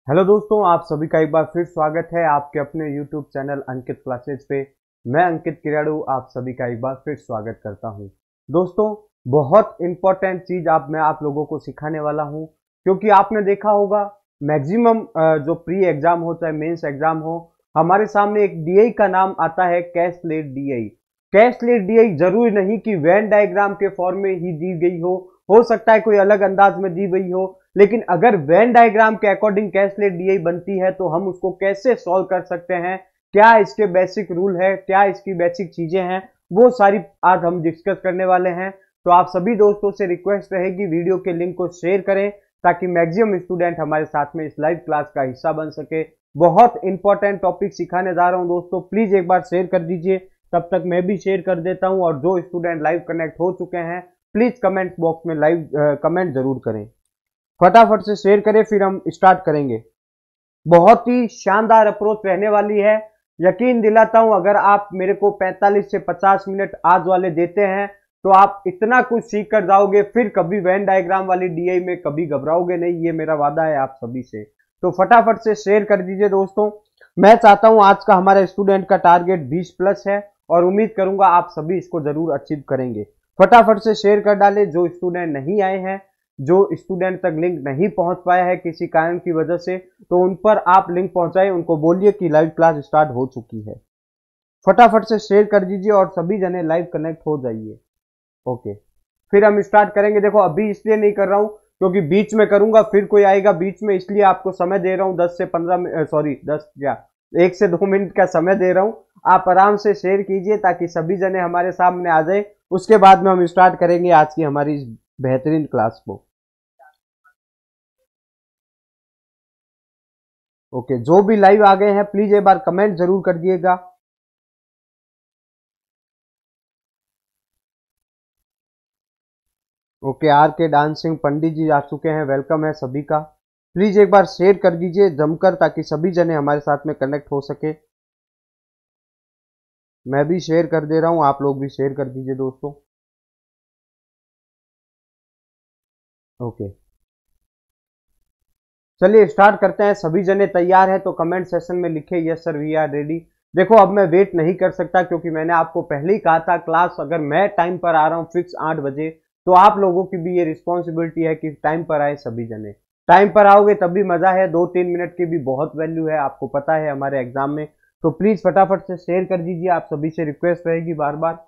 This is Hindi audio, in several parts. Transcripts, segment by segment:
हेलो दोस्तों, आप सभी का एक बार फिर स्वागत है आपके अपने YouTube चैनल अंकित क्लासेज पे। मैं अंकित किराड़ू आप सभी का एक बार फिर स्वागत करता हूं। दोस्तों, बहुत इंपॉर्टेंट चीज मैं आप लोगों को सिखाने वाला हूं, क्योंकि आपने देखा होगा मैक्सिमम जो प्री एग्जाम हो चाहे मेंस एग्जाम हो, हमारे सामने एक डीआई का नाम आता है, कैश लेट डीआई। कैश लेट डीआई जरूरी नहीं कि वेन डायग्राम के फॉर्म में ही दी गई हो सकता है कोई अलग अंदाज में दी गई हो, लेकिन अगर वेन डायग्राम के अकॉर्डिंग कैश डीआई बनती है तो हम उसको कैसे सॉल्व कर सकते हैं, क्या इसके बेसिक रूल है, क्या इसकी बेसिक चीजें हैं, वो सारी आज हम डिस्कस करने वाले हैं। तो आप सभी दोस्तों से रिक्वेस्ट रहेगी वीडियो के लिंक को शेयर करें ताकि मैक्सिमम स्टूडेंट हमारे साथ में इस लाइव क्लास का हिस्सा बन सके। बहुत इंपॉर्टेंट टॉपिक सिखाने जा रहा हूं दोस्तों, प्लीज एक बार शेयर कर दीजिए। तब तक मैं भी शेयर कर देता हूं, और जो स्टूडेंट लाइव कनेक्ट हो चुके हैं प्लीज कमेंट बॉक्स में लाइव कमेंट जरूर करें, फटाफट से शेयर करें, फिर हम स्टार्ट करेंगे। बहुत ही शानदार अप्रोच रहने वाली है, यकीन दिलाता हूं। अगर आप मेरे को 45 से 50 मिनट आज वाले देते हैं तो आप इतना कुछ सीख कर जाओगे, फिर कभी वेन डायग्राम वाली डीआई में कभी घबराओगे नहीं, ये मेरा वादा है आप सभी से। तो फटाफट से शेयर कर दीजिए दोस्तों। मैं चाहता हूं आज का हमारे स्टूडेंट का टारगेट 20 प्लस है, और उम्मीद करूंगा आप सभी इसको जरूर अचीव करेंगे। फटाफट से शेयर कर डाले। जो स्टूडेंट नहीं आए हैं, जो स्टूडेंट तक लिंक नहीं पहुंच पाया है किसी कारण की वजह से, तो उन पर आप लिंक पहुंचाएं, उनको बोलिए कि लाइव क्लास स्टार्ट हो चुकी है। फटाफट से शेयर कर दीजिए और सभी जने लाइव कनेक्ट हो जाइए। ओके, फिर हम स्टार्ट करेंगे। देखो, अभी इसलिए नहीं कर रहा हूं क्योंकि बीच में करूंगा फिर कोई आएगा बीच में, इसलिए आपको समय दे रहा हूं 10 से 15 सॉरी 10 क्या 1 से 2 मिनट का समय दे रहा हूं। आप आराम से शेयर कीजिए ताकि सभी जने हमारे सामने आ जाए। उसके बाद में हम स्टार्ट करेंगे आज की हमारी इस बेहतरीन क्लास को। ओके, जो भी लाइव आ गए हैं प्लीज एक बार कमेंट जरूर कर दिएगा। ओके, आर के डांसिंग पंडित जी आ चुके हैं, वेलकम है सभी का। प्लीज एक बार शेयर कर दीजिए जमकर ताकि सभी जने हमारे साथ में कनेक्ट हो सके। मैं भी शेयर कर दे रहा हूं, आप लोग भी शेयर कर दीजिए दोस्तों। ओके, चलिए स्टार्ट करते हैं। सभी जने तैयार हैं तो कमेंट सेशन में लिखे yes sir we are ready. देखो, अब मैं वेट नहीं कर सकता क्योंकि मैंने आपको पहले ही कहा था क्लास अगर मैं टाइम पर आ रहा हूं फिक्स 8 बजे, तो आप लोगों की भी ये रिस्पॉन्सिबिलिटी है कि टाइम पर आए सभी जने। टाइम पर आओगे तभी मजा है, 2-3 मिनट की भी बहुत वैल्यू है, आपको पता है हमारे एग्जाम में। तो प्लीज फटाफट से शेयर कर दीजिए, आप सभी से रिक्वेस्ट रहेगी बार बार।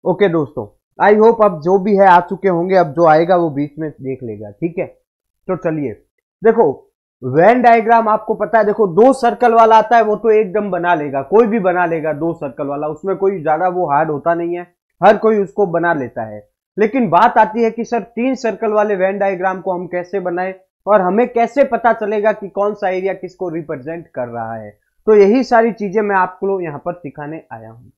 ओके दोस्तों, आई होप अब जो भी है आ चुके होंगे, अब जो आएगा वो बीच में देख लेगा, ठीक है। तो चलिए, देखो वेन डायग्राम आपको पता है, देखो 2 सर्कल वाला आता है वो तो एकदम बना लेगा, कोई भी बना लेगा 2 सर्कल वाला, उसमें कोई ज्यादा वो हार्ड होता नहीं है, हर कोई उसको बना लेता है। लेकिन बात आती है कि सर 3 सर्कल वाले वेन डायग्राम को हम कैसे बनाए, और हमें कैसे पता चलेगा कि कौन सा एरिया किसको रिप्रेजेंट कर रहा है। तो यही सारी चीजें मैं आपको यहां पर सिखाने आया हूं।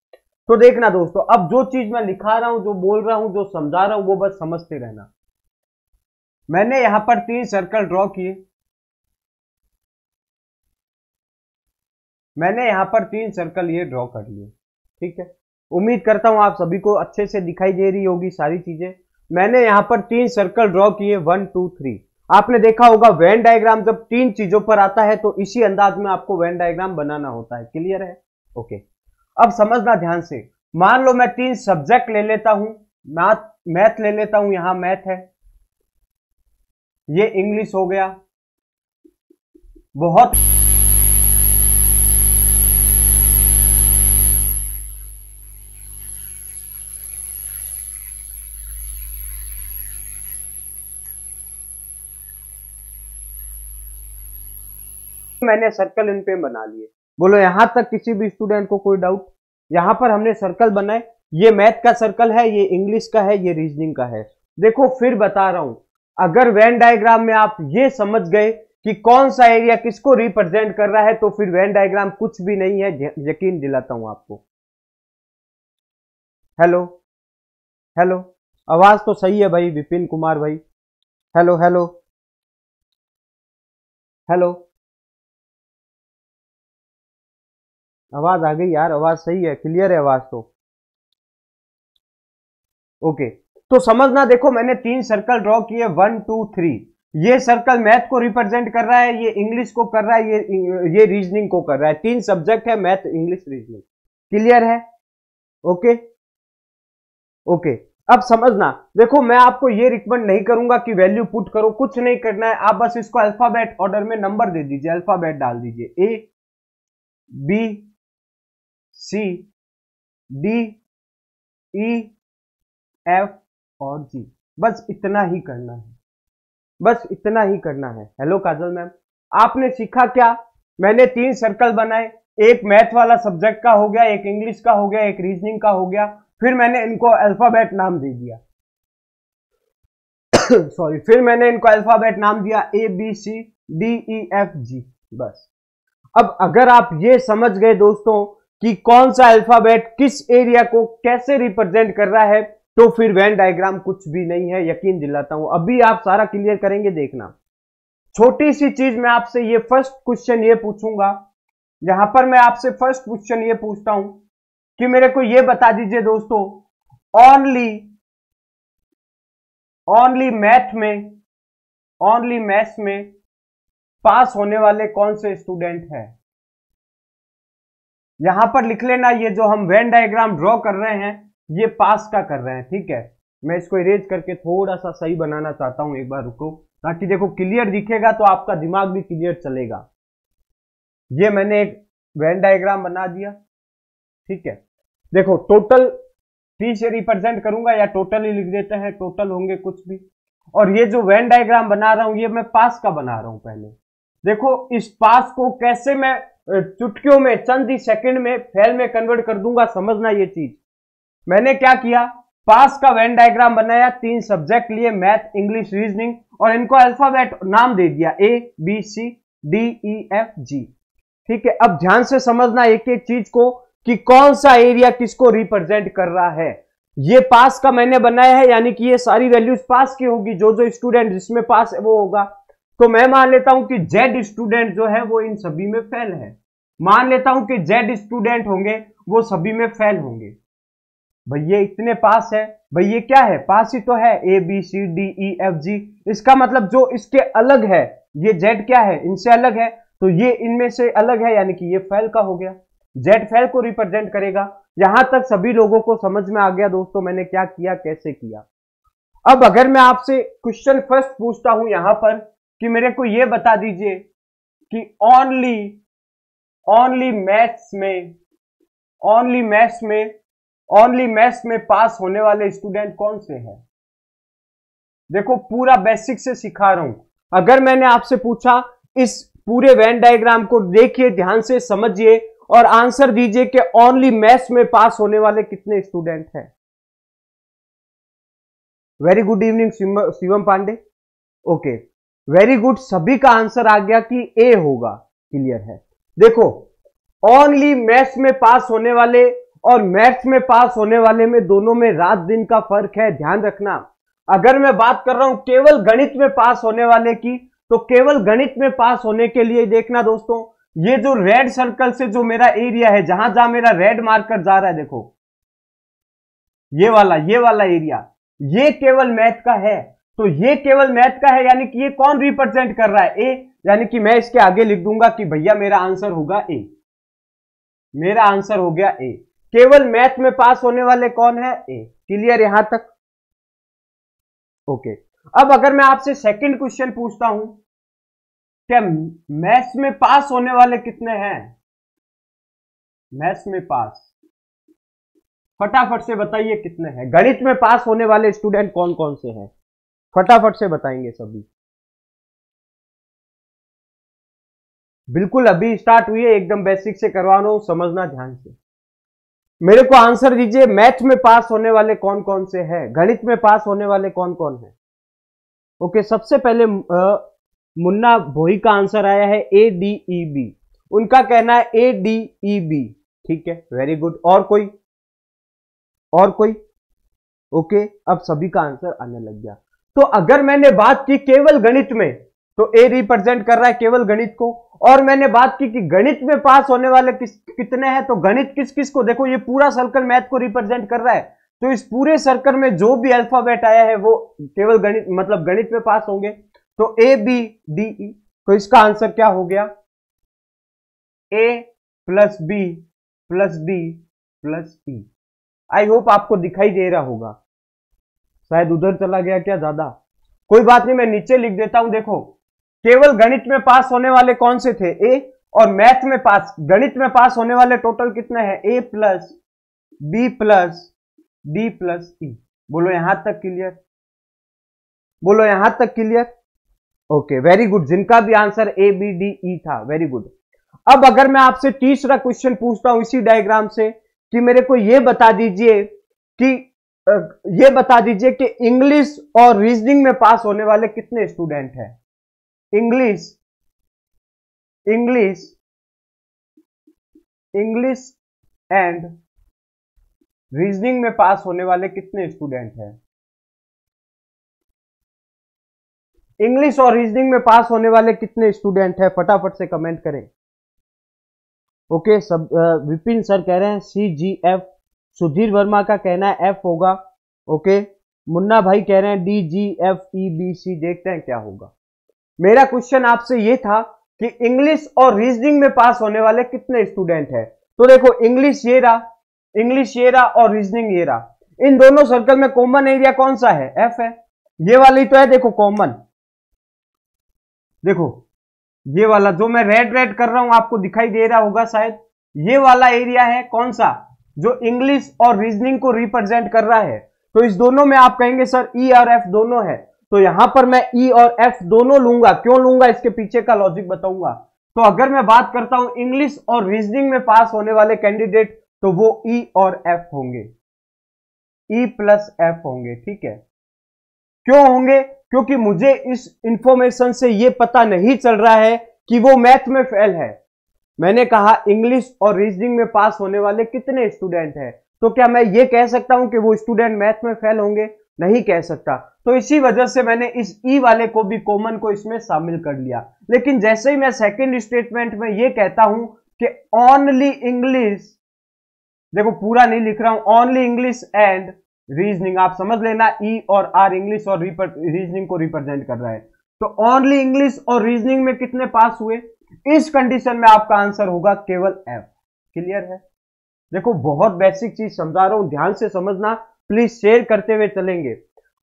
तो देखना दोस्तों, अब जो चीज मैं लिखा रहा हूं, जो बोल रहा हूं, जो समझा रहा हूं, वो बस समझते रहना। मैंने यहां पर 3 सर्कल ड्रॉ किए, मैंने यहां पर 3 सर्कल ये ड्रॉ कर लिए, ठीक है। उम्मीद करता हूं आप सभी को अच्छे से दिखाई दे रही होगी सारी चीजें। मैंने यहां पर 3 सर्कल ड्रॉ किए, 1 2 3। आपने देखा होगा वेन डायग्राम जब 3 चीजों पर आता है तो इसी अंदाज में आपको वेन डायग्राम बनाना होता है, क्लियर है। ओके, अब समझना ध्यान से। मान लो मैं 3 सब्जेक्ट ले लेता हूं, मैथ मैथ ले लेता हूं, यहां मैथ है, ये इंग्लिश हो गया। बहुत मैंने सर्कल इन पे बना लिए। बोलो यहां तक किसी भी स्टूडेंट को कोई डाउट? यहां पर हमने सर्कल बनाए, ये मैथ का सर्कल है, ये इंग्लिश का है, ये रीजनिंग का है। देखो फिर बता रहा हूं, अगर वेन डायग्राम में आप ये समझ गए कि कौन सा एरिया किसको रिप्रेजेंट कर रहा है, तो फिर वेन डायग्राम कुछ भी नहीं है, यकीन दिलाता हूं आपको। हेलो हेलो, आवाज तो सही है भाई विपिन कुमार भाई। हेलो हेलो हेलो, आवाज आ गई यार, आवाज सही है, क्लियर है आवाज तो। ओके, तो समझना, देखो मैंने 3 सर्कल ड्रॉ किए, 1 2 3। ये सर्कल मैथ को रिप्रेजेंट कर रहा है, ये इंग्लिश को कर रहा है, ये रीजनिंग को कर रहा है। 3 सब्जेक्ट है, मैथ, इंग्लिश, रीजनिंग। क्लियर है? Okay okay. अब समझना, देखो मैं आपको ये रिकमेंड नहीं करूंगा कि वैल्यू पुट करो, कुछ नहीं करना है। आप बस इसको अल्फाबेट ऑर्डर में नंबर दे दीजिए, अल्फाबेट डाल दीजिए, A B C D E F और जी। बस इतना ही करना है, बस इतना ही करना है। हेलो काजल मैम, आपने सीखा क्या? मैंने 3 सर्कल बनाए, एक मैथ वाला सब्जेक्ट का हो गया, एक इंग्लिश का हो गया, एक रीजनिंग का हो गया, फिर मैंने इनको अल्फाबेट नाम दे दिया सॉरी, फिर मैंने इनको अल्फाबेट नाम दिया, A B C D E F G. बस अब अगर आप ये समझ गए दोस्तों कि कौन सा अल्फाबेट किस एरिया को कैसे रिप्रेजेंट कर रहा है, तो फिर वेन डायग्राम कुछ भी नहीं है, यकीन दिलाता हूं। अभी आप सारा क्लियर करेंगे, देखना। छोटी सी चीज मैं आपसे ये फर्स्ट क्वेश्चन ये पूछूंगा, यहां पर मैं आपसे फर्स्ट क्वेश्चन ये पूछता हूं कि मेरे को ये बता दीजिए दोस्तों, ओनली मैथ्स में पास होने वाले कौन से स्टूडेंट हैं? यहां पर लिख लेना, ये जो हम वेन डायग्राम ड्रॉ कर रहे हैं ये पास का कर रहे हैं, ठीक है। मैं इसको इरेज करके थोड़ा सा सही बनाना चाहता हूं, एक बार रुको, ताकि देखो क्लियर दिखेगा तो आपका दिमाग भी क्लियर चलेगा। ये मैंने एक वेन डायग्राम बना दिया, ठीक है। देखो टोटल 3 से रिप्रेजेंट करूंगा या टोटल ही लिख देते हैं, टोटल होंगे कुछ भी। और ये जो वेन डायग्राम बना रहा हूं ये मैं पास का बना रहा हूं। पहले देखो इस पास को कैसे मैं चुटकियों में, चंद ही सेकंड में फेल में कन्वर्ट कर दूंगा, समझना ये चीज। मैंने क्या किया, पास का वेन डायग्राम बनाया, 3 सब्जेक्ट लिए, मैथ, इंग्लिश, रीजनिंग, और इनको अल्फाबेट नाम दे दिया, A B C D E F G, ठीक है। अब ध्यान से समझना एक एक चीज को कि कौन सा एरिया किसको रिप्रेजेंट कर रहा है। ये पास का मैंने बनाया है, यानी कि ये सारी वैल्यूज पास की होगी, जो जो स्टूडेंट जिसमें पास है वो होगा। तो मैं मान लेता हूं कि जेड स्टूडेंट जो है वो इन सभी में फेल है। मान लेता हूं कि जेड स्टूडेंट होंगे वो सभी में फेल होंगे। भाई ये इतने पास है, भाई ये क्या है, पास ही तो है, A B C D E F G. इसका मतलब जो इसके अलग है, ये जेड क्या है, इनसे अलग है, तो ये इनमें से अलग है, यानी कि ये फेल का हो गया। जेड फेल को रिप्रेजेंट करेगा। यहां तक सभी लोगों को समझ में आ गया दोस्तों मैंने क्या किया, कैसे किया। अब अगर मैं आपसे क्वेश्चन फर्स्ट पूछता हूं यहां पर कि मेरे को ये बता दीजिए कि ओनली मैथ्स में पास होने वाले स्टूडेंट कौन से हैं? देखो पूरा बेसिक से सिखा रहा हूं। अगर मैंने आपसे पूछा, इस पूरे वेन डायग्राम को देखिए, ध्यान से समझिए और आंसर दीजिए कि ओनली मैथ्स में पास होने वाले कितने स्टूडेंट हैं। Very good evening Shivam Pandey. Okay very good, सभी का आंसर आ गया कि ए होगा। क्लियर है? देखो ओनली मैथ्स में पास होने वाले और मैथ्स में पास होने वाले में दोनों में रात दिन का फर्क है, ध्यान रखना। अगर मैं बात कर रहा हूं केवल गणित में पास होने वाले की, तो केवल गणित में पास होने के लिए देखना दोस्तों, ये जो रेड सर्कल से जो मेरा एरिया है, जहां जहां मेरा रेड मार्कर जा रहा है, देखो ये वाला एरिया, ये केवल मैथ का है। तो ये केवल मैथ का है, यानी कि ये कौन रिप्रेजेंट कर रहा है, ए। यानी कि मैं इसके आगे लिख दूंगा कि भैया मेरा आंसर होगा ए, मेरा आंसर हो गया ए। केवल मैथ में पास होने वाले कौन है, ए। क्लियर यहां तक? ओके अब अगर मैं आपसे सेकंड क्वेश्चन पूछता हूं, क्या मैथ्स में पास होने वाले कितने हैं? मैथ्स में पास फटाफट से बताइए कितने हैं। गणित में पास होने वाले स्टूडेंट कौन कौन से हैं, फटाफट से बताएंगे सभी। बिल्कुल अभी स्टार्ट हुई है, एकदम बेसिक से करवा रहा हूं, समझना ध्यान से। मेरे को आंसर दीजिए, मैथ में पास होने वाले कौन कौन से हैं, गणित में पास होने वाले कौन कौन हैं। ओके सबसे पहले मुन्ना भोई का आंसर आया है ए डी ई बी, उनका कहना है ए डी ई बी, ठीक है वेरी गुड। और कोई? ओके अब सभी का आंसर आने लग गया। तो अगर मैंने बात की केवल गणित में, तो ए रिप्रेजेंट कर रहा है केवल गणित को, और मैंने बात की कि गणित में पास होने वाले कितने हैं, तो गणित किस किस को, देखो ये पूरा सर्कल मैथ को रिप्रेजेंट कर रहा है। तो इस पूरे सर्कल में जो भी अल्फाबेट आया है वो केवल गणित मतलब गणित में पास होंगे। तो ए बी डी ई, तो इसका आंसर क्या हो गया? A plus B plus D plus E. I hope आपको दिखाई दे रहा होगा, शायद उधर चला गया क्या ज्यादा, कोई बात नहीं, मैं नीचे लिख देता हूं। देखो केवल गणित में पास होने वाले कौन से थे? ए, और मैथ में पास, गणित में पास होने वाले टोटल कितने हैं? A plus B plus D plus E. बोलो यहां तक क्लियर? बोलो यहां तक क्लियर? Okay, very good. जिनका भी answer A B D E था, वेरी गुड। अब अगर मैं आपसे तीसरा क्वेश्चन पूछता हूं इसी डायग्राम से कि मेरे को यह बता दीजिए कि इंग्लिश और रीजनिंग में पास होने वाले कितने स्टूडेंट हैं? इंग्लिश एंड रीजनिंग में पास होने वाले कितने स्टूडेंट हैं? इंग्लिश और रीजनिंग में पास होने वाले कितने स्टूडेंट हैं? फटाफट से कमेंट करें। ओके, सब विपिन सर कह रहे हैं सी जी एफ, सुधीर वर्मा का कहना है एफ होगा। ओके, मुन्ना भाई कह रहे हैं D G F E B C. देखते हैं क्या होगा। मेरा क्वेश्चन आपसे यह था कि इंग्लिश और रीजनिंग में पास होने वाले कितने स्टूडेंट हैं? तो देखो इंग्लिश ये रहा और रीजनिंग ये रहा। इन दोनों सर्कल में कॉमन एरिया कौन सा है? एफ है। ये वाली तो है, देखो कॉमन, देखो ये वाला जो मैं रेड कर रहा हूं आपको दिखाई दे रहा होगा शायद, ये वाला एरिया है कौन सा? जो इंग्लिश और रीजनिंग को रिप्रेजेंट कर रहा है। तो इस दोनों में आप कहेंगे सर ई और एफ दोनों है, तो यहां पर मैं ई और एफ दोनों लूंगा। क्यों लूंगा, इसके पीछे का लॉजिक बताऊंगा। तो अगर मैं बात करता हूं इंग्लिश और रीजनिंग में पास होने वाले कैंडिडेट, तो वो ई और एफ होंगे, ई प्लस एफ होंगे। ठीक है, क्यों होंगे? क्योंकि मुझे इस इंफॉर्मेशन से यह पता नहीं चल रहा है कि वो मैथ में फेल है। मैंने कहा इंग्लिश और रीजनिंग में पास होने वाले कितने स्टूडेंट हैं, तो क्या मैं ये कह सकता हूं कि वो स्टूडेंट मैथ में फेल होंगे? नहीं कह सकता। तो इसी वजह से मैंने इस ई वाले को भी कॉमन को इसमें शामिल कर लिया। लेकिन जैसे ही मैं सेकंड स्टेटमेंट में ये कहता हूं कि ओनली इंग्लिश, देखो पूरा नहीं लिख रहा हूं, ओनली इंग्लिश एंड रीजनिंग, आप समझ लेना ई और आर इंग्लिश और रीजनिंग को रिप्रेजेंट कर रहा है। तो ओनली इंग्लिश और रीजनिंग में कितने पास हुए? इस कंडीशन में आपका आंसर होगा केवल एफ। क्लियर है? देखो बहुत बेसिक चीज समझा रहा हूं, ध्यान से समझना, प्लीज शेयर करते हुए चलेंगे।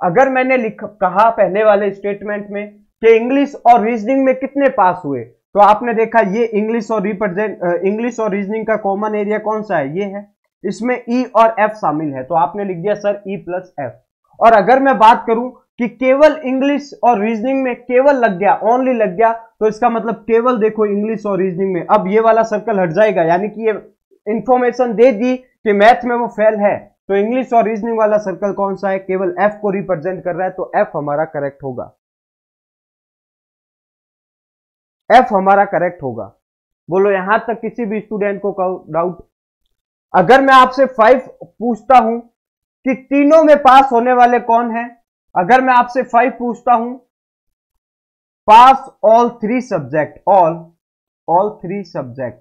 अगर मैंने कहा पहले वाले स्टेटमेंट में कि इंग्लिश और रीजनिंग में कितने पास हुए, तो आपने देखा ये इंग्लिश और रीजनिंग का कॉमन एरिया कौन सा है? ये है, इसमें ई और एफ शामिल है, तो आपने लिख दिया सर ई प्लस एफ। और अगर मैं बात करूं कि केवल इंग्लिश और रीजनिंग में केवल लग गया, ओनली लग गया, तो इसका मतलब केवल देखो इंग्लिश और रीजनिंग में, अब ये वाला सर्कल हट जाएगा, यानी कि ये इंफॉर्मेशन दे दी कि मैथ में वो फेल है। तो इंग्लिश और रीजनिंग वाला सर्कल कौन सा है? केवल एफ को रिप्रेजेंट कर रहा है, तो एफ हमारा करेक्ट होगा, एफ हमारा करेक्ट होगा। बोलो यहां तक किसी भी स्टूडेंट को डाउट? अगर मैं आपसे 5 पूछता हूं कि तीनों में पास होने वाले कौन हैं, अगर मैं आपसे 5 पूछता हूं, पास ऑल 3 सब्जेक्ट, ऑल 3 सब्जेक्ट,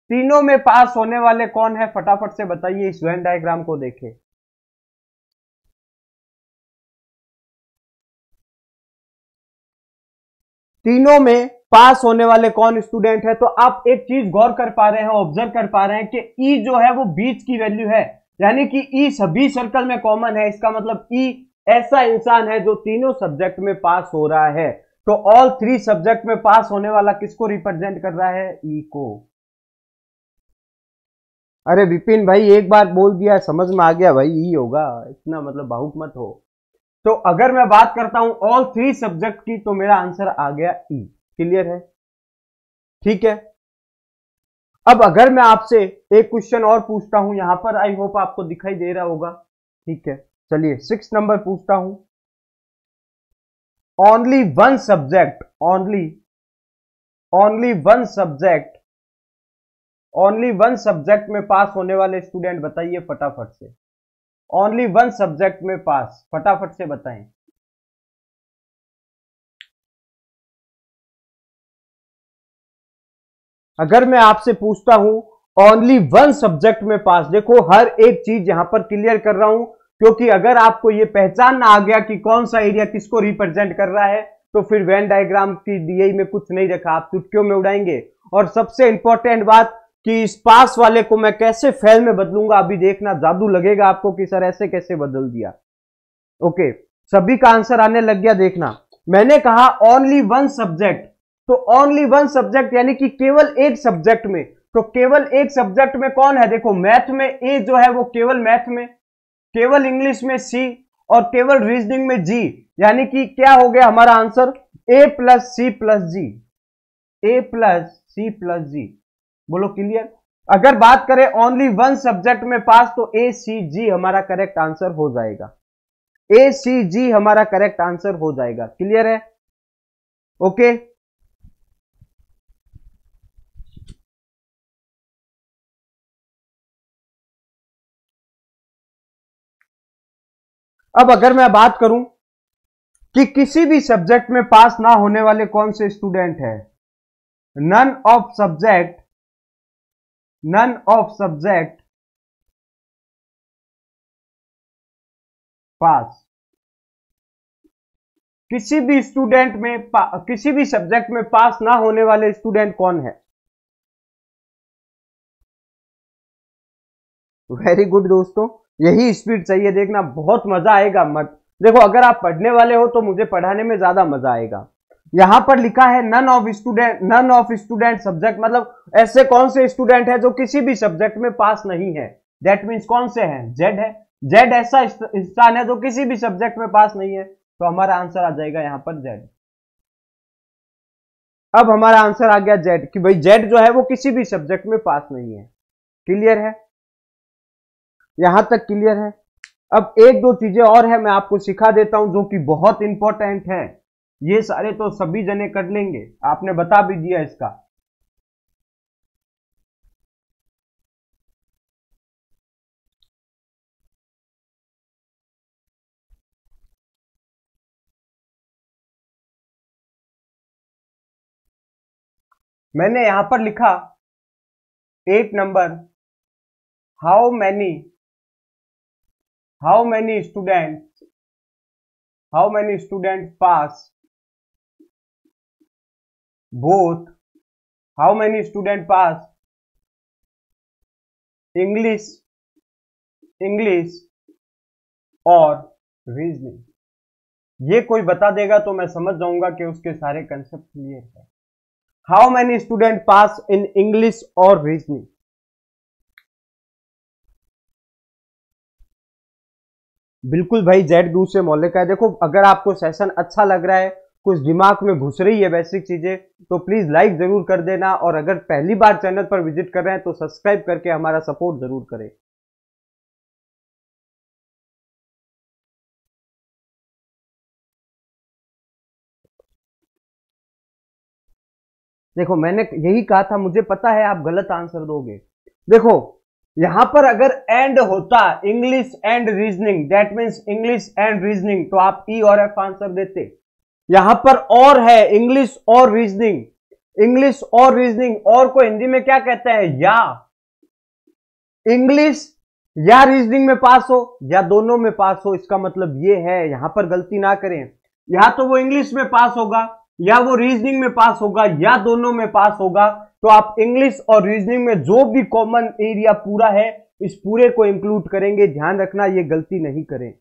तीनों में पास होने वाले कौन है? फटाफट से बताइए, इस वेन डायग्राम को देखें। तीनों में पास होने वाले कौन स्टूडेंट है? तो आप एक चीज गौर कर पा रहे हैं, ऑब्जर्व कर पा रहे हैं कि ई जो है वो बीच की वैल्यू है, यानी कि ई सभी सर्कल में कॉमन है। इसका मतलब ई ऐसा इंसान है जो तीनों सब्जेक्ट में पास हो रहा है। तो ऑल 3 सब्जेक्ट में पास होने वाला किसको रिप्रेजेंट कर रहा है? ई को। अरे विपिन भाई एक बार बोल दिया समझ में आ गया भाई, ई होगा, इतना मतलब भावुक मत हो। तो अगर मैं बात करता हूं ऑल 3 सब्जेक्ट की, तो मेरा आंसर आ गया ई। क्लियर है? ठीक है, अब अगर मैं आपसे एक क्वेश्चन और पूछता हूं, यहां पर आई होप आपको दिखाई दे रहा होगा। ठीक है, चलिए 6 नंबर पूछता हूं। Only one subject, only one subject में पास होने वाले स्टूडेंट बताइए फटाफट से। ओनली वन सब्जेक्ट में पास, फटाफट से बताएं। अगर मैं आपसे पूछता हूं ओनली वन सब्जेक्ट में पास। देखो हर एक चीज यहां पर क्लियर कर रहा हूं, क्योंकि अगर आपको ये पहचानना आ गया कि कौन सा एरिया किसको रिप्रेजेंट कर रहा है, तो फिर वेन डायग्राम की डीआई में कुछ नहीं रखा, आप चुटकियों में उड़ाएंगे। और सबसे इंपॉर्टेंट बात कि इस पास वाले को मैं कैसे फेल में बदलूंगा, अभी देखना, जादू लगेगा आपको कि सर ऐसे कैसे बदल दिया। ओके, सभी का आंसर आने लग गया। देखना, मैंने कहा ओनली वन सब्जेक्ट, तो ओनली वन सब्जेक्ट यानी कि केवल एक सब्जेक्ट में। तो केवल एक सब्जेक्ट में कौन है? देखो मैथ में ए जो है वो केवल मैथ में, केवल इंग्लिश में सी, और केवल रीजनिंग में जी। यानी कि क्या हो गया हमारा आंसर? ए प्लस सी प्लस जी, ए प्लस सी प्लस जी। बोलो क्लियर? अगर बात करें ओनली वन सब्जेक्ट में पास, तो ए सी जी हमारा करेक्ट आंसर हो जाएगा, ए सी जी हमारा करेक्ट आंसर हो जाएगा। क्लियर है? ओके, अब अगर मैं बात करूं कि किसी भी सब्जेक्ट में पास ना होने वाले कौन से स्टूडेंट है, none of subject, none of subject pass. किसी भी स्टूडेंट में किसी भी सब्जेक्ट में पास ना होने वाले स्टूडेंट कौन है? वेरी गुड दोस्तों, यही स्पीड चाहिए। देखना बहुत मजा आएगा। मत देखो, अगर आप पढ़ने वाले हो तो मुझे पढ़ाने में ज्यादा मजा आएगा। यहां पर लिखा है none of student, none of student subject, मतलब ऐसे कौन से स्टूडेंट है जो किसी भी सब्जेक्ट में पास नहीं है। दैट मीन्स कौन से हैं? जेड है। जेड ऐसा स्थान है जो किसी भी सब्जेक्ट में पास नहीं है, तो हमारा आंसर आ जाएगा यहां पर जेड। अब हमारा आंसर आ गया जेड, कि भाई जेड जो है वो किसी भी सब्जेक्ट में पास नहीं है। क्लियर है? यहां तक क्लियर है? अब एक दो चीजें और है मैं आपको सिखा देता हूं जो कि बहुत इंपॉर्टेंट है। ये सारे तो सभी जने कर लेंगे, आपने बता भी दिया इसका। मैंने यहां पर लिखा 8 number, how many student pass both, how many student pass English और रीजनिंग। ये कोई बता देगा तो मैं समझ जाऊंगा कि उसके सारे कंसेप्ट क्लियर है। How many student pass in English और रीजनिंग। बिल्कुल भाई, जेड दूसरे मोहल्ले का है। देखो, अगर आपको सेशन अच्छा लग रहा है, कुछ दिमाग में घुस रही है बेसिक चीजें, तो प्लीज लाइक जरूर कर देना, और अगर पहली बार चैनल पर विजिट कर रहे हैं तो सब्सक्राइब करके हमारा सपोर्ट जरूर करें। देखो, मैंने यही कहा था, मुझे पता है आप गलत आंसर दोगे। देखो, यहां पर अगर एंड होता English and reasoning, that means English and reasoning, तो आप ई और एफ आंसर देते। यहां पर और है इंग्लिश और रीजनिंग, इंग्लिश और रीजनिंग, और को हिंदी में क्या कहते हैं? या इंग्लिश या रीजनिंग में पास हो या दोनों में पास हो। इसका मतलब ये है, यहां पर गलती ना करें, या तो वो इंग्लिश में पास होगा, या वो रीजनिंग में पास होगा, या दोनों में पास होगा। तो आप इंग्लिश और रीजनिंग में जो भी कॉमन एरिया पूरा है, इस पूरे को इंक्लूड करेंगे। ध्यान रखना, ये गलती नहीं करें।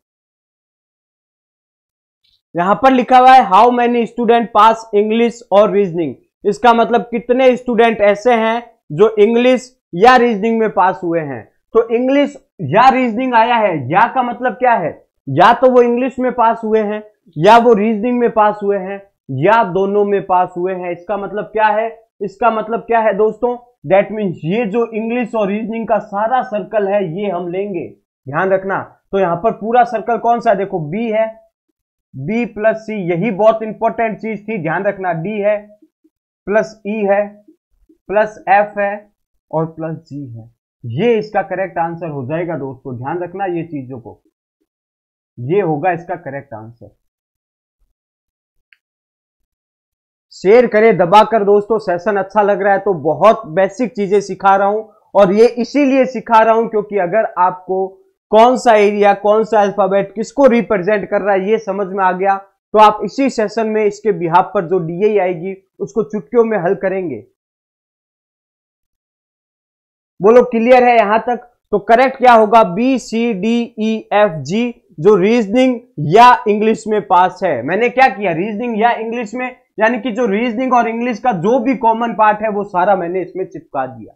यहां पर लिखा हुआ है how many student pass English और रीजनिंग। इसका मतलब कितने स्टूडेंट ऐसे हैं जो इंग्लिश या रीजनिंग में पास हुए हैं। तो इंग्लिश या रीजनिंग आया है, या का मतलब क्या है? या तो वो इंग्लिश में पास हुए हैं, या वो रीजनिंग में पास हुए हैं, या दोनों में पास हुए हैं। इसका मतलब क्या है? इसका मतलब क्या है दोस्तों? दैट मीन्स ये जो इंग्लिश और रीजनिंग का सारा सर्कल है, ये हम लेंगे। ध्यान रखना। तो यहां पर पूरा सर्कल कौन सा है? देखो, बी है, बी प्लस सी, यही बहुत इंपॉर्टेंट चीज थी, ध्यान रखना। डी है, प्लस ई है, प्लस एफ है, और प्लस जी है। ये इसका करेक्ट आंसर हो जाएगा दोस्तों। ध्यान रखना ये चीजों को, ये होगा इसका करेक्ट आंसर। शेयर करें दबाकर दोस्तों। सेशन अच्छा लग रहा है तो बहुत बेसिक चीजें सिखा रहा हूं, और ये इसीलिए सिखा रहा हूं क्योंकि अगर आपको कौन सा एरिया, कौन सा अल्फाबेट किसको रिप्रेजेंट कर रहा है ये समझ में आ गया, तो आप इसी सेशन में इसके बिहाफ पर जो डीए आएगी उसको चुटकियों में हल करेंगे। बोलो क्लियर है यहां तक? तो करेक्ट क्या होगा? B C D E F G, जो रीजनिंग या इंग्लिश में पास है। मैंने क्या किया? रीजनिंग या इंग्लिश में, यानी कि जो रीजनिंग और इंग्लिश का जो भी कॉमन पार्ट है वो सारा मैंने इसमें चिपका दिया,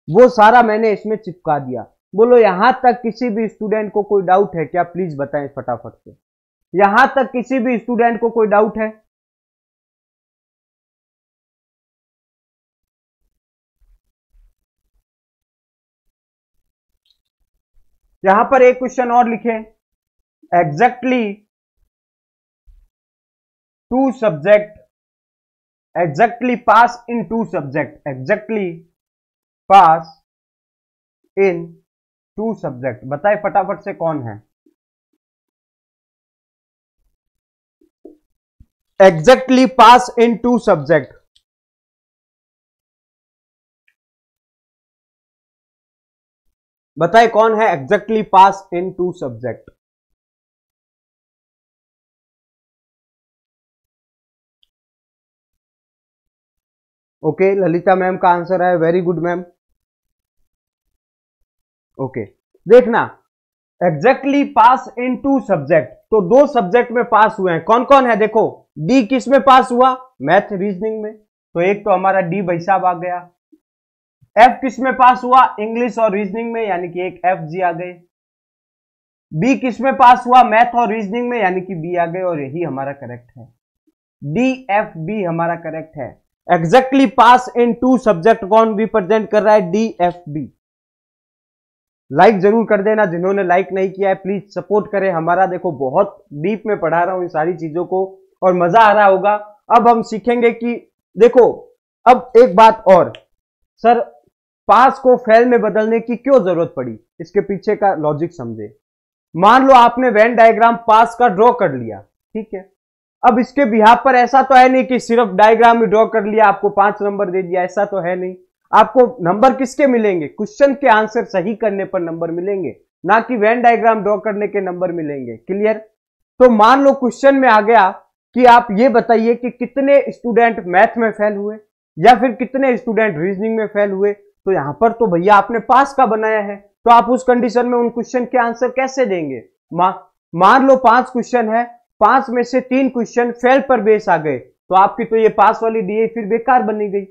वो सारा मैंने इसमें चिपका दिया। बोलो यहां तक किसी भी स्टूडेंट को कोई डाउट है क्या? प्लीज बताएं फटाफट से। यहां तक किसी भी स्टूडेंट को कोई डाउट है? यहां पर एक क्वेश्चन और लिखे, exactly two subject, exactly pass in two subject, exactly pass in two subject. बताए फटाफट से कौन है? Exactly pass in two subject, बताए कौन है exactly pass in two subject? Okay, Lalita ma'am का आंसर है, वेरी गुड मैम। ओके, देखना exactly pass in two subject, तो दो सब्जेक्ट में पास हुए हैं, कौन कौन है? देखो डी किस में पास हुआ? मैथ रीजनिंग में, तो एक तो हमारा डी भाई साहब आ गया। एफ किस में पास हुआ? इंग्लिश और रीजनिंग में, यानी कि एक एफ जी आ गए। बी किस में पास हुआ? मैथ और रीजनिंग में, यानी कि बी आ गए, और यही हमारा करेक्ट है, डी एफ बी हमारा करेक्ट है। Exactly pass in two subject कौन रिप्रेजेंट कर रहा है? D F B. लाइक जरूर कर देना, जिन्होंने लाइक नहीं किया है प्लीज सपोर्ट करें हमारा। देखो बहुत डीप में पढ़ा रहा हूं इन सारी चीजों को और मजा आ रहा होगा। अब हम सीखेंगे कि देखो, अब एक बात और, सर पास को फेल में बदलने की क्यों जरूरत पड़ी, इसके पीछे का लॉजिक समझे। मान लो आपने वेन डायग्राम पास का ड्रॉ कर लिया, ठीक है, अब इसके बिहाफ पर ऐसा तो है नहीं कि सिर्फ डायग्राम में ड्रॉ कर लिया आपको 5 नंबर दे दिया, ऐसा तो है नहीं। आपको नंबर किसके मिलेंगे? क्वेश्चन के आंसर सही करने पर नंबर मिलेंगे, ना कि वेन डायग्राम ड्रॉ करने के नंबर मिलेंगे। क्लियर? तो मान लो क्वेश्चन में आ गया कि आप ये बताइए कि कितने स्टूडेंट मैथ में फेल हुए या फिर कितने स्टूडेंट रीजनिंग में फेल हुए, तो यहां पर तो भैया आपने पास का बनाया है, तो आप उस कंडीशन में उन क्वेश्चन के आंसर कैसे देंगे? मान लो 5 क्वेश्चन है, 5 में से 3 क्वेश्चन फेल पर बेस आ गए, तो आपकी तो ये पास वाली डीए फिर बेकार बनी गई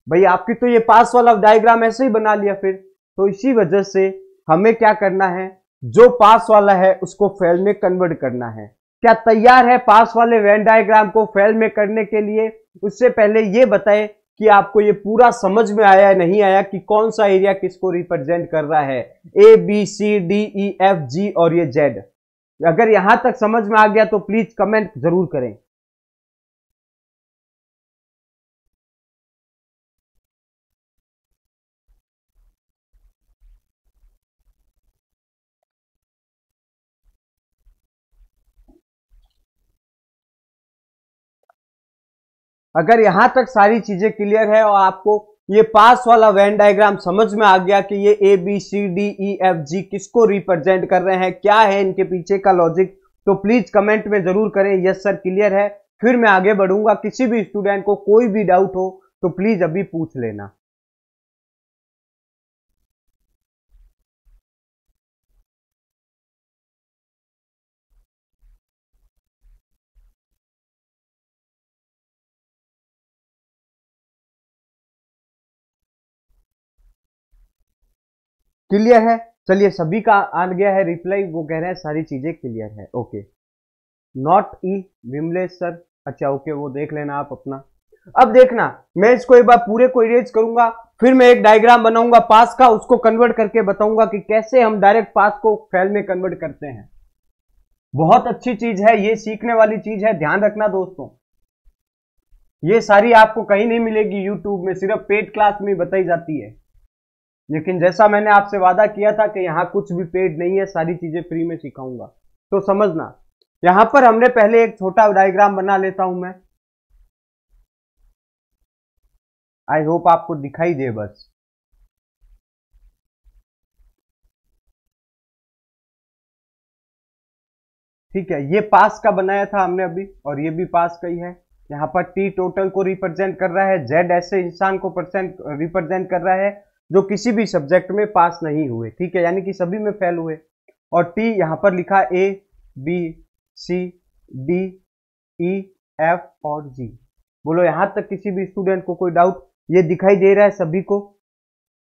भाई, आपकी तो ये पास वाला डायग्राम ऐसे ही बना लिया फिर। तो इसी वजह से हमें क्या करना है, जो पास वाला है उसको फेल में कन्वर्ट करना है। क्या तैयार है पास वाले वेन डायग्राम को फेल में करने के लिए? उससे पहले ये बताएं कि आपको ये पूरा समझ में आया है नहीं आया, कि कौन सा एरिया किसको रिप्रेजेंट कर रहा है, A B C D E F G और ये जेड। अगर यहां तक समझ में आ गया तो प्लीज कमेंट जरूर करें। अगर यहां तक सारी चीजें क्लियर है और आपको ये पास वाला वेन डायग्राम समझ में आ गया कि ये A B C D E F G किसको रिप्रेजेंट कर रहे हैं, क्या है इनके पीछे का लॉजिक, तो प्लीज कमेंट में जरूर करें यस सर क्लियर है। फिर मैं आगे बढ़ूंगा, किसी भी स्टूडेंट को कोई भी डाउट हो तो प्लीज अभी पूछ लेना। क्लियर है? चलिए सभी का आ गया है रिप्लाई, वो कह रहे हैं सारी चीजें क्लियर है। Okay, not E Vimlesh sir, अच्छा ओके, वो देख लेना आप अपना। अब देखना, मैं इसको एक बार पूरे को इरेज करूंगा, फिर मैं एक डायग्राम बनाऊंगा पास का, उसको कन्वर्ट करके बताऊंगा कि कैसे हम डायरेक्ट पास को फेल में कन्वर्ट करते हैं। बहुत अच्छी चीज है ये, सीखने वाली चीज है, ध्यान रखना दोस्तों। ये सारी आपको कहीं नहीं मिलेगी यूट्यूब में, सिर्फ पेड क्लास में बताई जाती है। लेकिन जैसा मैंने आपसे वादा किया था कि यहां कुछ भी पेड नहीं है, सारी चीजें फ्री में सिखाऊंगा, तो समझना। यहां पर हमने पहले एक छोटा डायग्राम बना लेता हूं मैं, आई होप आपको दिखाई दे बस। ठीक है, ये पास का बनाया था हमने अभी, और ये भी पास का ही है। यहाँ पर टी टोटल को रिप्रेजेंट कर रहा है, जेड ऐसे इंसान को रिप्रेजेंट कर रहा है जो किसी भी सब्जेक्ट में पास नहीं हुए, ठीक है, यानी कि सभी में फेल हुए। और टी यहाँ पर लिखा A B C D E F और जी। बोलो यहाँ तक किसी भी स्टूडेंट को कोई डाउट? ये दिखाई दे रहा है सभी को?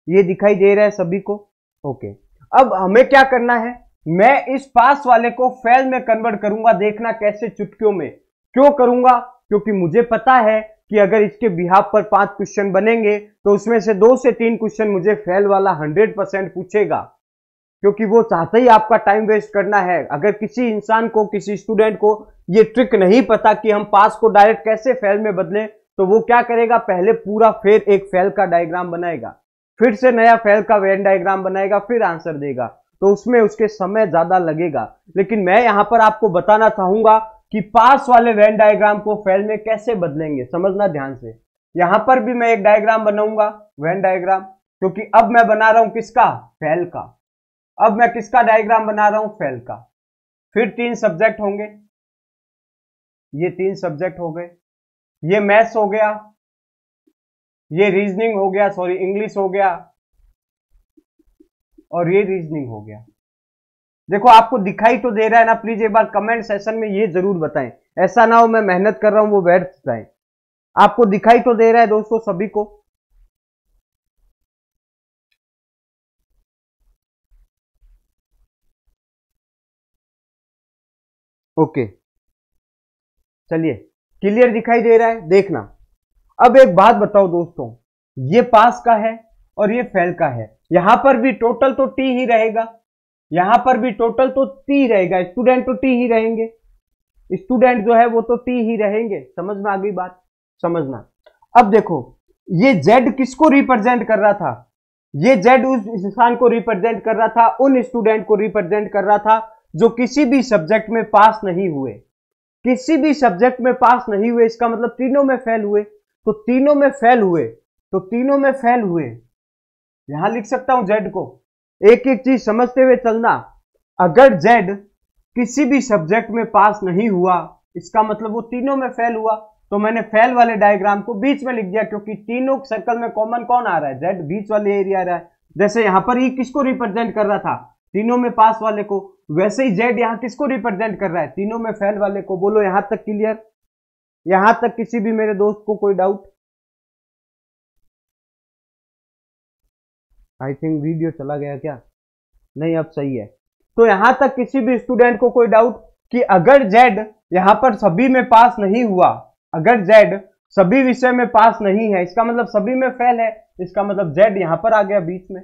ये दिखाई दे रहा है सभी को? ओके, अब हमें क्या करना है, मैं इस पास वाले को फेल में कन्वर्ट करूंगा। देखना कैसे, चुटकियों में। क्यों करूंगा? क्योंकि मुझे पता है कि अगर इसके बिहाफ पर 5 क्वेश्चन बनेंगे तो उसमें से 2 से 3 क्वेश्चन मुझे फेल वाला 100% पूछेगा, क्योंकि वो चाहता ही आपका टाइम वेस्ट करना है। अगर किसी इंसान को, किसी स्टूडेंट को ये ट्रिक नहीं पता कि हम पास को डायरेक्ट कैसे फेल में बदलें, तो वो क्या करेगा, पहले पूरा फिर एक फेल का डायग्राम बनाएगा, फिर से नया फेल का वेन डायग्राम बनाएगा, फिर आंसर देगा, तो उसमें उसके समय ज्यादा लगेगा। लेकिन मैं यहां पर आपको बताना चाहूंगा कि पास वाले वेन डायग्राम को फेल में कैसे बदलेंगे। समझना ध्यान से। यहां पर भी मैं एक डायग्राम बनाऊंगा, वेन डायग्राम, क्योंकि अब मैं बना रहा हूं किसका? फेल का। अब मैं किसका डायग्राम बना रहा हूं? फेल का। फिर 3 सब्जेक्ट होंगे, ये 3 सब्जेक्ट हो गए, ये मैथ्स हो गया, ये रीजनिंग हो गया, सॉरी इंग्लिश हो गया, और ये रीजनिंग हो गया। देखो आपको दिखाई तो दे रहा है ना? प्लीज एक बार कमेंट सेशन में ये जरूर बताएं, ऐसा ना हो मैं मेहनत कर रहा हूं वो व्यर्थ जाए। आपको दिखाई तो दे रहा है दोस्तों सभी को? ओके, चलिए, क्लियर दिखाई दे रहा है? देखना, अब एक बात बताओ दोस्तों, ये पास का है और ये फेल का है। यहां पर भी टोटल तो टी ही रहेगा, यहां पर भी टोटल तो टी रहेगा, स्टूडेंट तो टी ही रहेंगे, स्टूडेंट जो है वो तो टी ही रहेंगे। समझ में आ गई बात? समझना। अब देखो, ये जेड किसको रिप्रेजेंट कर रहा था? ये जेड उस इंसान को रिप्रेजेंट कर रहा था, उन स्टूडेंट को रिप्रेजेंट कर रहा था जो किसी भी सब्जेक्ट में पास नहीं हुए। किसी भी सब्जेक्ट में पास नहीं हुए, इसका मतलब तीनों में फेल हुए। तो तीनों में फेल हुए, तो तीनों में फेल हुए, यहां लिख सकता हूं जेड को। एक एक चीज समझते हुए चलना। अगर जेड किसी भी सब्जेक्ट में पास नहीं हुआ, इसका मतलब वो तीनों में फेल हुआ। तो मैंने फेल वाले डायग्राम को बीच में लिख दिया, क्योंकि तीनों सर्कल में कॉमन कौन आ रहा है? जेड, बीच वाले एरिया आ रहा है। जैसे यहां पर ई किसको रिप्रेजेंट कर रहा था? तीनों में पास वाले को। वैसे ही जेड यहां किसको रिप्रेजेंट कर रहा है? तीनों में फेल वाले को। बोलो यहां तक क्लियर? यहां तक किसी भी मेरे दोस्त को कोई डाउट? आई थिंक वीडियो चला गया क्या? नहीं, अब सही है। तो यहां तक किसी भी स्टूडेंट को कोई डाउट कि अगर जेड यहां पर सभी में पास नहीं हुआ, अगर जेड सभी विषय में पास नहीं है, इसका मतलब सभी में फेल है, इसका मतलब जेड यहां पर आ गया बीच में।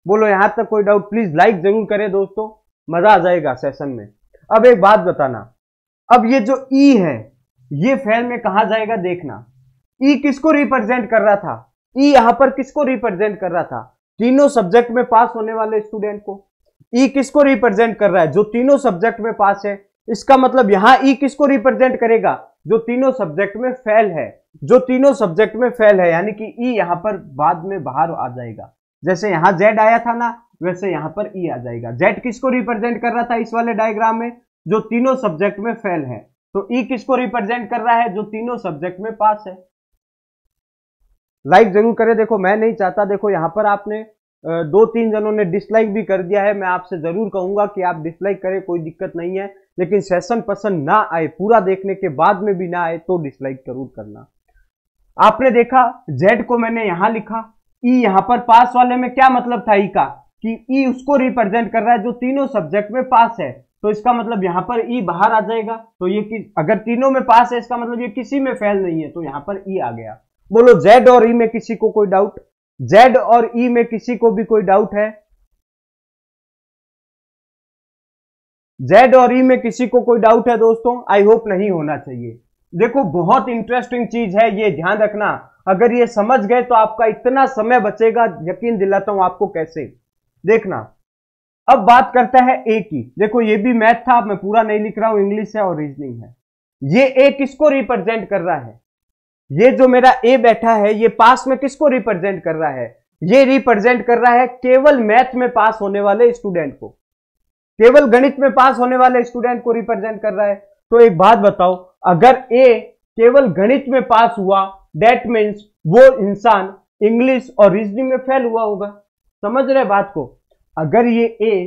बोलो यहां तक कोई डाउट? प्लीज लाइक जरूर करें दोस्तों, मजा आ जाएगा सेशन में। अब एक बात बताना, अब ये जो ई है ये फेल में कहा जाएगा? देखना, ई किसको रिप्रेजेंट कर रहा था? ई यहां पर किसको रिप्रेजेंट कर रहा था? तीनों सब्जेक्ट में पास होने वाले स्टूडेंट को। ई किसको रिप्रेजेंट कर रहा है? जो तीनों सब्जेक्ट में पास है। इसका मतलब यहां ई किसको रिप्रेजेंट करेगा? जो तीनों सब्जेक्ट में फेल है। जो तीनों सब्जेक्ट में फेल है, यानी कि ई यहां पर बाद में बाहर आ जाएगा। जैसे यहां जेड आया था ना, वैसे यहां पर ई आ जाएगा। जेड किसको रिप्रेजेंट कर रहा था इस वाले डायग्राम में? जो तीनों सब्जेक्ट में फेल है। तो ई किसको रिप्रेजेंट कर रहा है? जो तीनों सब्जेक्ट में पास है। लाइक जरूर करें। देखो मैं नहीं चाहता, देखो यहां पर आपने 2-3 जनों ने डिसलाइक भी कर दिया है। मैं आपसे जरूर कहूंगा कि आप डिसलाइक करें, कोई दिक्कत नहीं है, लेकिन सेशन पसंद ना आए, पूरा देखने के बाद में भी ना आए तो डिसलाइक जरूर करना। आपने देखा जेड को मैंने यहां लिखा, ई यहां पर पास वाले में क्या मतलब था ई का? कि ई उसको रिप्रेजेंट कर रहा है जो तीनों सब्जेक्ट में पास है। तो इसका मतलब यहां पर ई बाहर आ जाएगा। तो ये अगर तीनों में पास है, इसका मतलब ये किसी में फेल नहीं है, तो यहां पर ई आ गया। बोलो जेड और ई में किसी को कोई डाउट? जेड और ई में किसी को भी कोई डाउट है? जेड और ई में किसी को कोई डाउट है दोस्तों? आई होप नहीं होना चाहिए। देखो बहुत इंटरेस्टिंग चीज है, ये ध्यान रखना। अगर ये समझ गए तो आपका इतना समय बचेगा, यकीन दिलाता हूं आपको। कैसे? देखना, अब बात करता है ए की। देखो ये भी मैथ था, मैं पूरा नहीं लिख रहा हूं, इंग्लिश है और रीजनिंग है। ये ए किसको रिप्रेजेंट कर रहा है? ये जो मेरा ए बैठा है ये पास में किसको रिप्रेजेंट कर रहा है? ये रिप्रेजेंट कर रहा है केवल मैथ में पास होने वाले स्टूडेंट को। केवल गणित में पास होने वाले स्टूडेंट को रिप्रेजेंट कर रहा है। तो एक बात बताओ, अगर ए केवल गणित में पास हुआ, दैट मीन्स वो इंसान इंग्लिश और रीजनिंग में फेल हुआ होगा। समझ रहे बात को? अगर ये ए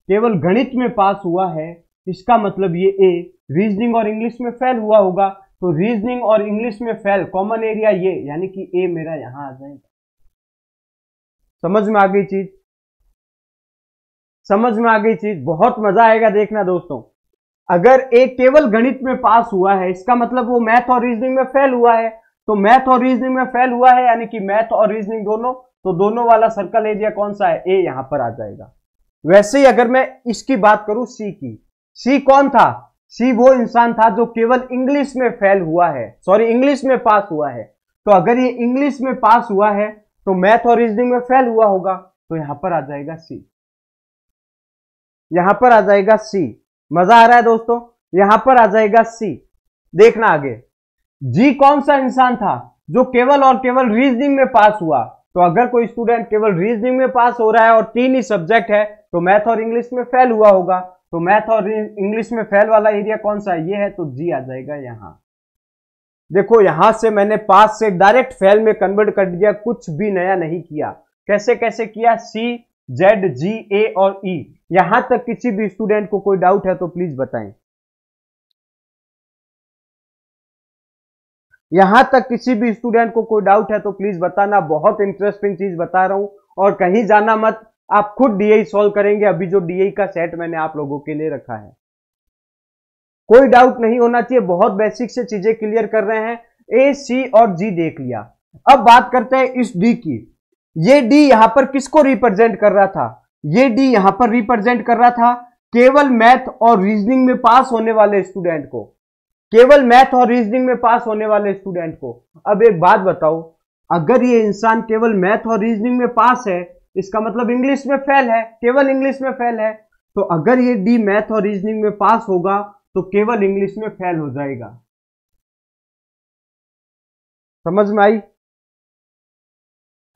केवल गणित में पास हुआ है, इसका मतलब ये ए रीजनिंग और इंग्लिश में फेल हुआ होगा। तो रीजनिंग और इंग्लिश में फेल, कॉमन एरिया ये, यानी कि ए मेरा यहां आ जाएगा। समझ में आ गई चीज? समझ में आ गई चीज? बहुत मजा आएगा देखना दोस्तों। अगर ए केवल गणित में पास हुआ है, इसका मतलब वो मैथ और रीजनिंग में फेल हुआ है। तो मैथ और रीजनिंग में फेल हुआ है, यानी कि मैथ और रीजनिंग दोनों, तो दोनों वाला सर्कल एरिया कौन सा है? ए यहां पर आ जाएगा। वैसे ही अगर मैं इसकी बात करूं सी की, सी कौन था? सी वो इंसान था जो केवल इंग्लिश में फेल हुआ है, सॉरी इंग्लिश में पास हुआ है। तो अगर ये इंग्लिश में पास हुआ है तो मैथ और रीजनिंग में फेल हुआ होगा। तो यहां पर आ जाएगा सी, यहां पर आ जाएगा सी। मजा आ रहा है दोस्तों? यहां पर आ जाएगा सी। देखना आगे, जी कौन सा इंसान था जो केवल और केवल रीजनिंग में पास हुआ? तो अगर कोई स्टूडेंट केवल रीजनिंग में पास हो रहा है और 3 ही सब्जेक्ट है, तो मैथ और इंग्लिश में फेल हुआ होगा। तो मैथ और इंग्लिश में फेल वाला एरिया कौन सा है? ये है, तो जी आ जाएगा यहां। देखो यहां से मैंने पास से डायरेक्ट फेल में कन्वर्ट कर दिया, कुछ भी नया नहीं किया। कैसे कैसे किया? सी, जेड, जी, ए और ई। यहां तक किसी भी स्टूडेंट को कोई डाउट है तो प्लीज बताएं। यहां तक किसी भी स्टूडेंट को कोई डाउट है तो प्लीज बताना। बहुत इंटरेस्टिंग चीज बता रहा हूं और कहीं जाना मत, आप खुद डीआई सॉल्व करेंगे। अभी जो डीआई का सेट मैंने आप लोगों के लिए रखा है, कोई डाउट नहीं होना चाहिए। बहुत बेसिक से चीजें क्लियर कर रहे हैं। ए, सी और जी देख लिया। अब बात करते हैं इस डी की। ये डी यहां पर किसको रिप्रेजेंट कर रहा था? ये डी यहां पर रिप्रेजेंट कर रहा था केवल मैथ और रीजनिंग में पास होने वाले स्टूडेंट को, केवल मैथ और रीजनिंग में पास होने वाले स्टूडेंट को। अब एक बात बताओ, अगर ये इंसान केवल मैथ और रीजनिंग में पास है, इसका मतलब इंग्लिश में फेल है, केवल इंग्लिश में फेल है। तो अगर ये डी मैथ और रीजनिंग में पास होगा तो केवल इंग्लिश में फेल हो जाएगा। समझ में आई?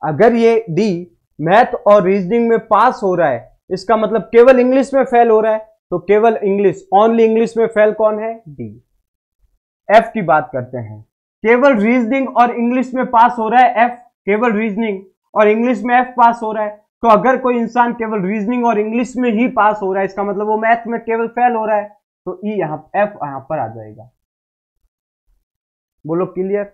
अगर ये डी मैथ और रीजनिंग में पास हो रहा है, इसका मतलब केवल इंग्लिश में फेल हो रहा है। तो केवल इंग्लिश, ओनली इंग्लिश में फेल कौन है? डी। एफ की बात करते हैं। केवल रीजनिंग और इंग्लिश में पास हो रहा है एफ, केवल रीजनिंग और इंग्लिश में एफ पास हो रहा है। तो अगर कोई इंसान केवल रीजनिंग और इंग्लिश में ही पास हो रहा है, इसका मतलब वो मैथ में केवल फेल हो रहा है। तो ई यहां, एफ यहां पर आ जाएगा। बोलो क्लियर?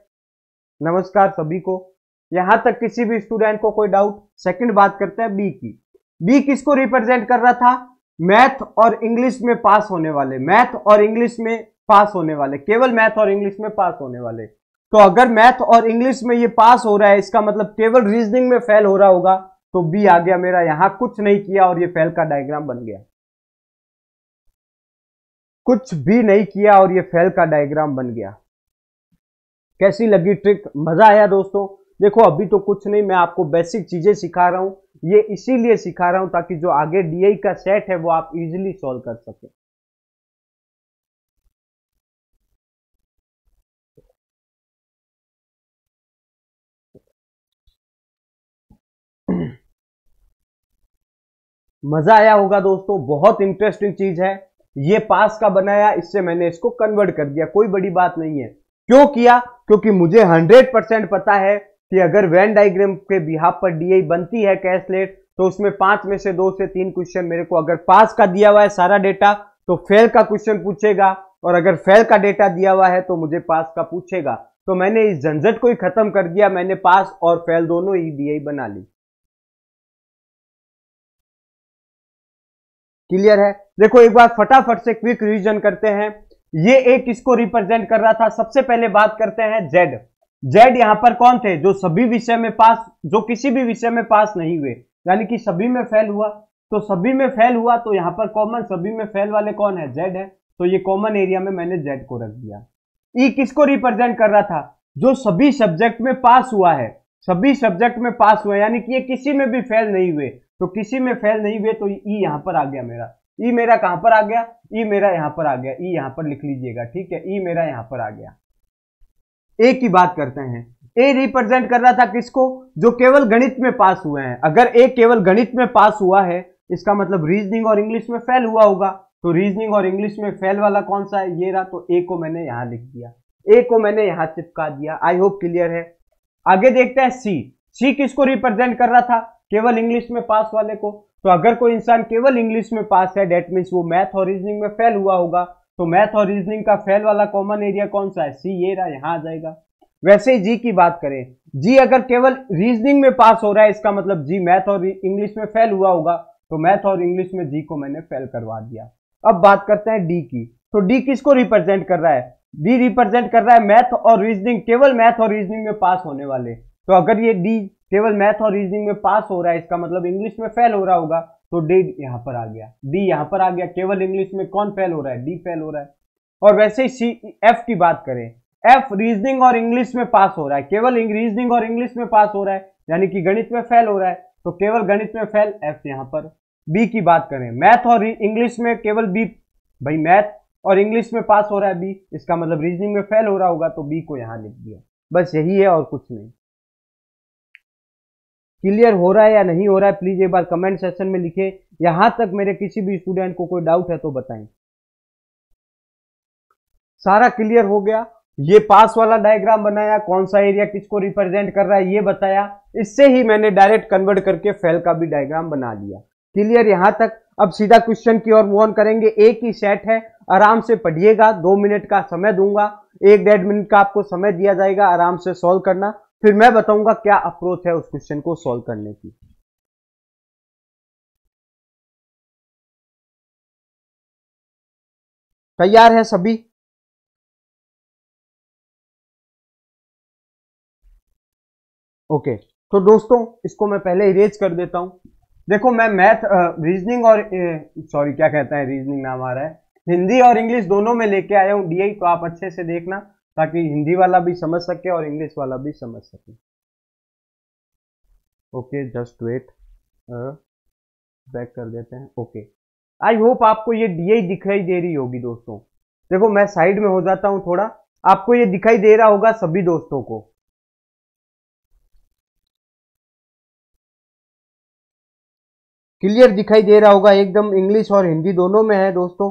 नमस्कार सभी को। यहां तक किसी भी स्टूडेंट को कोई डाउट? सेकंड बात करते हैं बी की। बी किसको रिप्रेजेंट कर रहा था? मैथ और इंग्लिश में पास होने वाले, मैथ और इंग्लिश में पास होने वाले, केवल मैथ और इंग्लिश में पास होने वाले। तो अगर मैथ और इंग्लिश में ये पास हो रहा है, इसका मतलब केवल रीजनिंग में फेल हो रहा होगा। तो बी आ गया मेरा। यहां कुछ नहीं किया और ये फेल का डायग्राम बन गया। कुछ भी नहीं किया और ये फेल का डायग्राम बन गया। कैसी लगी ट्रिक? मजा आया दोस्तों? देखो अभी तो कुछ नहीं, मैं आपको बेसिक चीजें सिखा रहा हूं। ये इसीलिए सिखा रहा हूं ताकि जो आगे डीआई का सेट है वो आप इजीली सॉल्व कर सके। मजा आया होगा दोस्तों। बहुत इंटरेस्टिंग चीज है। ये पास का बनाया, इससे मैंने इसको कन्वर्ट कर दिया, कोई बड़ी बात नहीं है। क्यों किया? क्योंकि मुझे 100% पता है कि अगर वेन डायग्राम के बिहाफ पर डीआई बनती है कैसलेट, तो उसमें 5 में से 2 से 3 क्वेश्चन मेरे को अगर पास का दिया हुआ है सारा डेटा, तो फेल का क्वेश्चन पूछेगा, और अगर फेल का डेटा दिया हुआ है तो मुझे पास का पूछेगा। तो मैंने इस झंझट को ही खत्म कर दिया, मैंने पास और फेल दोनों ही डीआई बना ली। क्लियर है? देखो एक बार फटाफट से क्विक रिवीजन करते हैं। ये एक किसको रिप्रेजेंट कर रहा था? सबसे पहले बात करते हैं जेड। जेड यहां पर कौन थे? जो सभी विषय में पास, जो किसी भी विषय में पास नहीं हुए, यानी कि सभी में फेल हुआ। तो सभी में फेल हुआ तो यहां पर कॉमन सभी में फेल वाले कौन है? जेड है। तो ये कॉमन एरिया में मैंने जेड को रख दिया। ई किसको रिप्रेजेंट कर रहा था? जो सभी सब्जेक्ट में पास हुआ है, सभी सब्जेक्ट में पास हुआ है, यानी कि ये किसी में भी फेल नहीं हुए। तो किसी में फेल नहीं हुए तो ई यहां पर आ गया मेरा। ई मेरा कहां पर आ गया? ई मेरा यहां पर आ गया। ई यहां पर लिख लीजिएगा, ठीक है? ई मेरा यहां पर आ गया। ए की बात करते हैं। ए रिप्रेजेंट कर रहा था किसको? जो केवल गणित में पास हुए हैं। अगर ए केवल गणित में पास हुआ है, इसका मतलब रीजनिंग और इंग्लिश में फेल हुआ होगा। तो रीजनिंग और इंग्लिश में फेल वाला कौन सा है, ये रहा। तो ए को मैंने यहां लिख दिया, ए को मैंने यहां चिपका दिया। आई होप क्लियर है। आगे देखते हैं सी। सी किसको रिप्रेजेंट कर रहा था, केवल इंग्लिश में पास वाले को। तो अगर कोई इंसान केवल इंग्लिश में पास है, डेट मीन्स वो मैथ और रीजनिंग में फेल हुआ होगा। तो मैथ और रीजनिंग का फेल वाला कॉमन एरिया कौन सा है, सी, ये रहा, यहां आ जाएगा। वैसे ही जी की बात करें, जी अगर केवल रीजनिंग में पास हो रहा है, इसका मतलब जी मैथ और इंग्लिश में फेल हुआ होगा। तो मैथ और इंग्लिश में जी को मैंने फेल करवा दिया। अब बात करते हैं डी की। तो डी किसको रिप्रेजेंट कर रहा है, डी रिप्रेजेंट कर रहा है मैथ और रीजनिंग, केवल मैथ और रीजनिंग में पास होने वाले। तो अगर ये डी केवल मैथ और रीजनिंग में पास हो रहा है, इसका मतलब इंग्लिश में फेल हो रहा होगा। तो डी यहां पर आ गया, डी यहां पर आ गया। केवल इंग्लिश में कौन फेल हो रहा है, डी फेल हो रहा है। और वैसे ही सी, एफ की बात करें, एफ रीजनिंग और इंग्लिश में पास हो रहा है, केवल रीजनिंग और इंग्लिश में पास हो रहा है, यानी कि गणित में फेल हो रहा है। तो केवल गणित में फेल, एफ यहां पर। बी की बात करें, मैथ और इंग्लिश में केवल बी, भाई मैथ और इंग्लिश में पास हो रहा है बी, इसका मतलब रीजनिंग में फेल हो रहा होगा। तो बी को यहां लिख दिया, बस यही है और कुछ नहीं। क्लियर हो रहा है या नहीं हो रहा है, प्लीज एक बार कमेंट सेक्शन में लिखे। यहां तक मेरे किसी भी स्टूडेंट को कोई डाउट है तो बताएं। सारा क्लियर हो गया। ये पास वाला डायग्राम बनाया, कौन सा एरिया किसको रिप्रेजेंट कर रहा है ये बताया। इससे ही मैंने डायरेक्ट कन्वर्ट करके फेल का भी डायग्राम बना लिया। क्लियर यहां तक। अब सीधा क्वेश्चन की ओर मूव ऑन करेंगे। एक ही सेट है, आराम से पढ़िएगा। 2 मिनट का समय दूंगा, 1-1.5 मिनट का आपको समय दिया जाएगा, आराम से सॉल्व करना। फिर मैं बताऊंगा क्या अप्रोच है उस क्वेश्चन को सॉल्व करने की। तैयार है सभी? ओके। तो दोस्तों इसको मैं पहले इरेज कर देता हूं। देखो मैं मैथ रीजनिंग और सॉरी क्या कहता है, रीजनिंग नाम आ रहा है, हिंदी और इंग्लिश दोनों में लेके आया हूं डीआई। तो आप अच्छे से देखना ताकि हिंदी वाला भी समझ सके और इंग्लिश वाला भी समझ सके। ओके जस्ट वेट, बैक कर देते हैं। ओके, आई होप आपको ये डीआई दिखाई दे रही होगी दोस्तों। देखो मैं साइड में हो जाता हूं थोड़ा, आपको ये दिखाई दे रहा होगा सभी दोस्तों को। क्लियर दिखाई दे रहा होगा एकदम, इंग्लिश और हिंदी दोनों में है दोस्तों।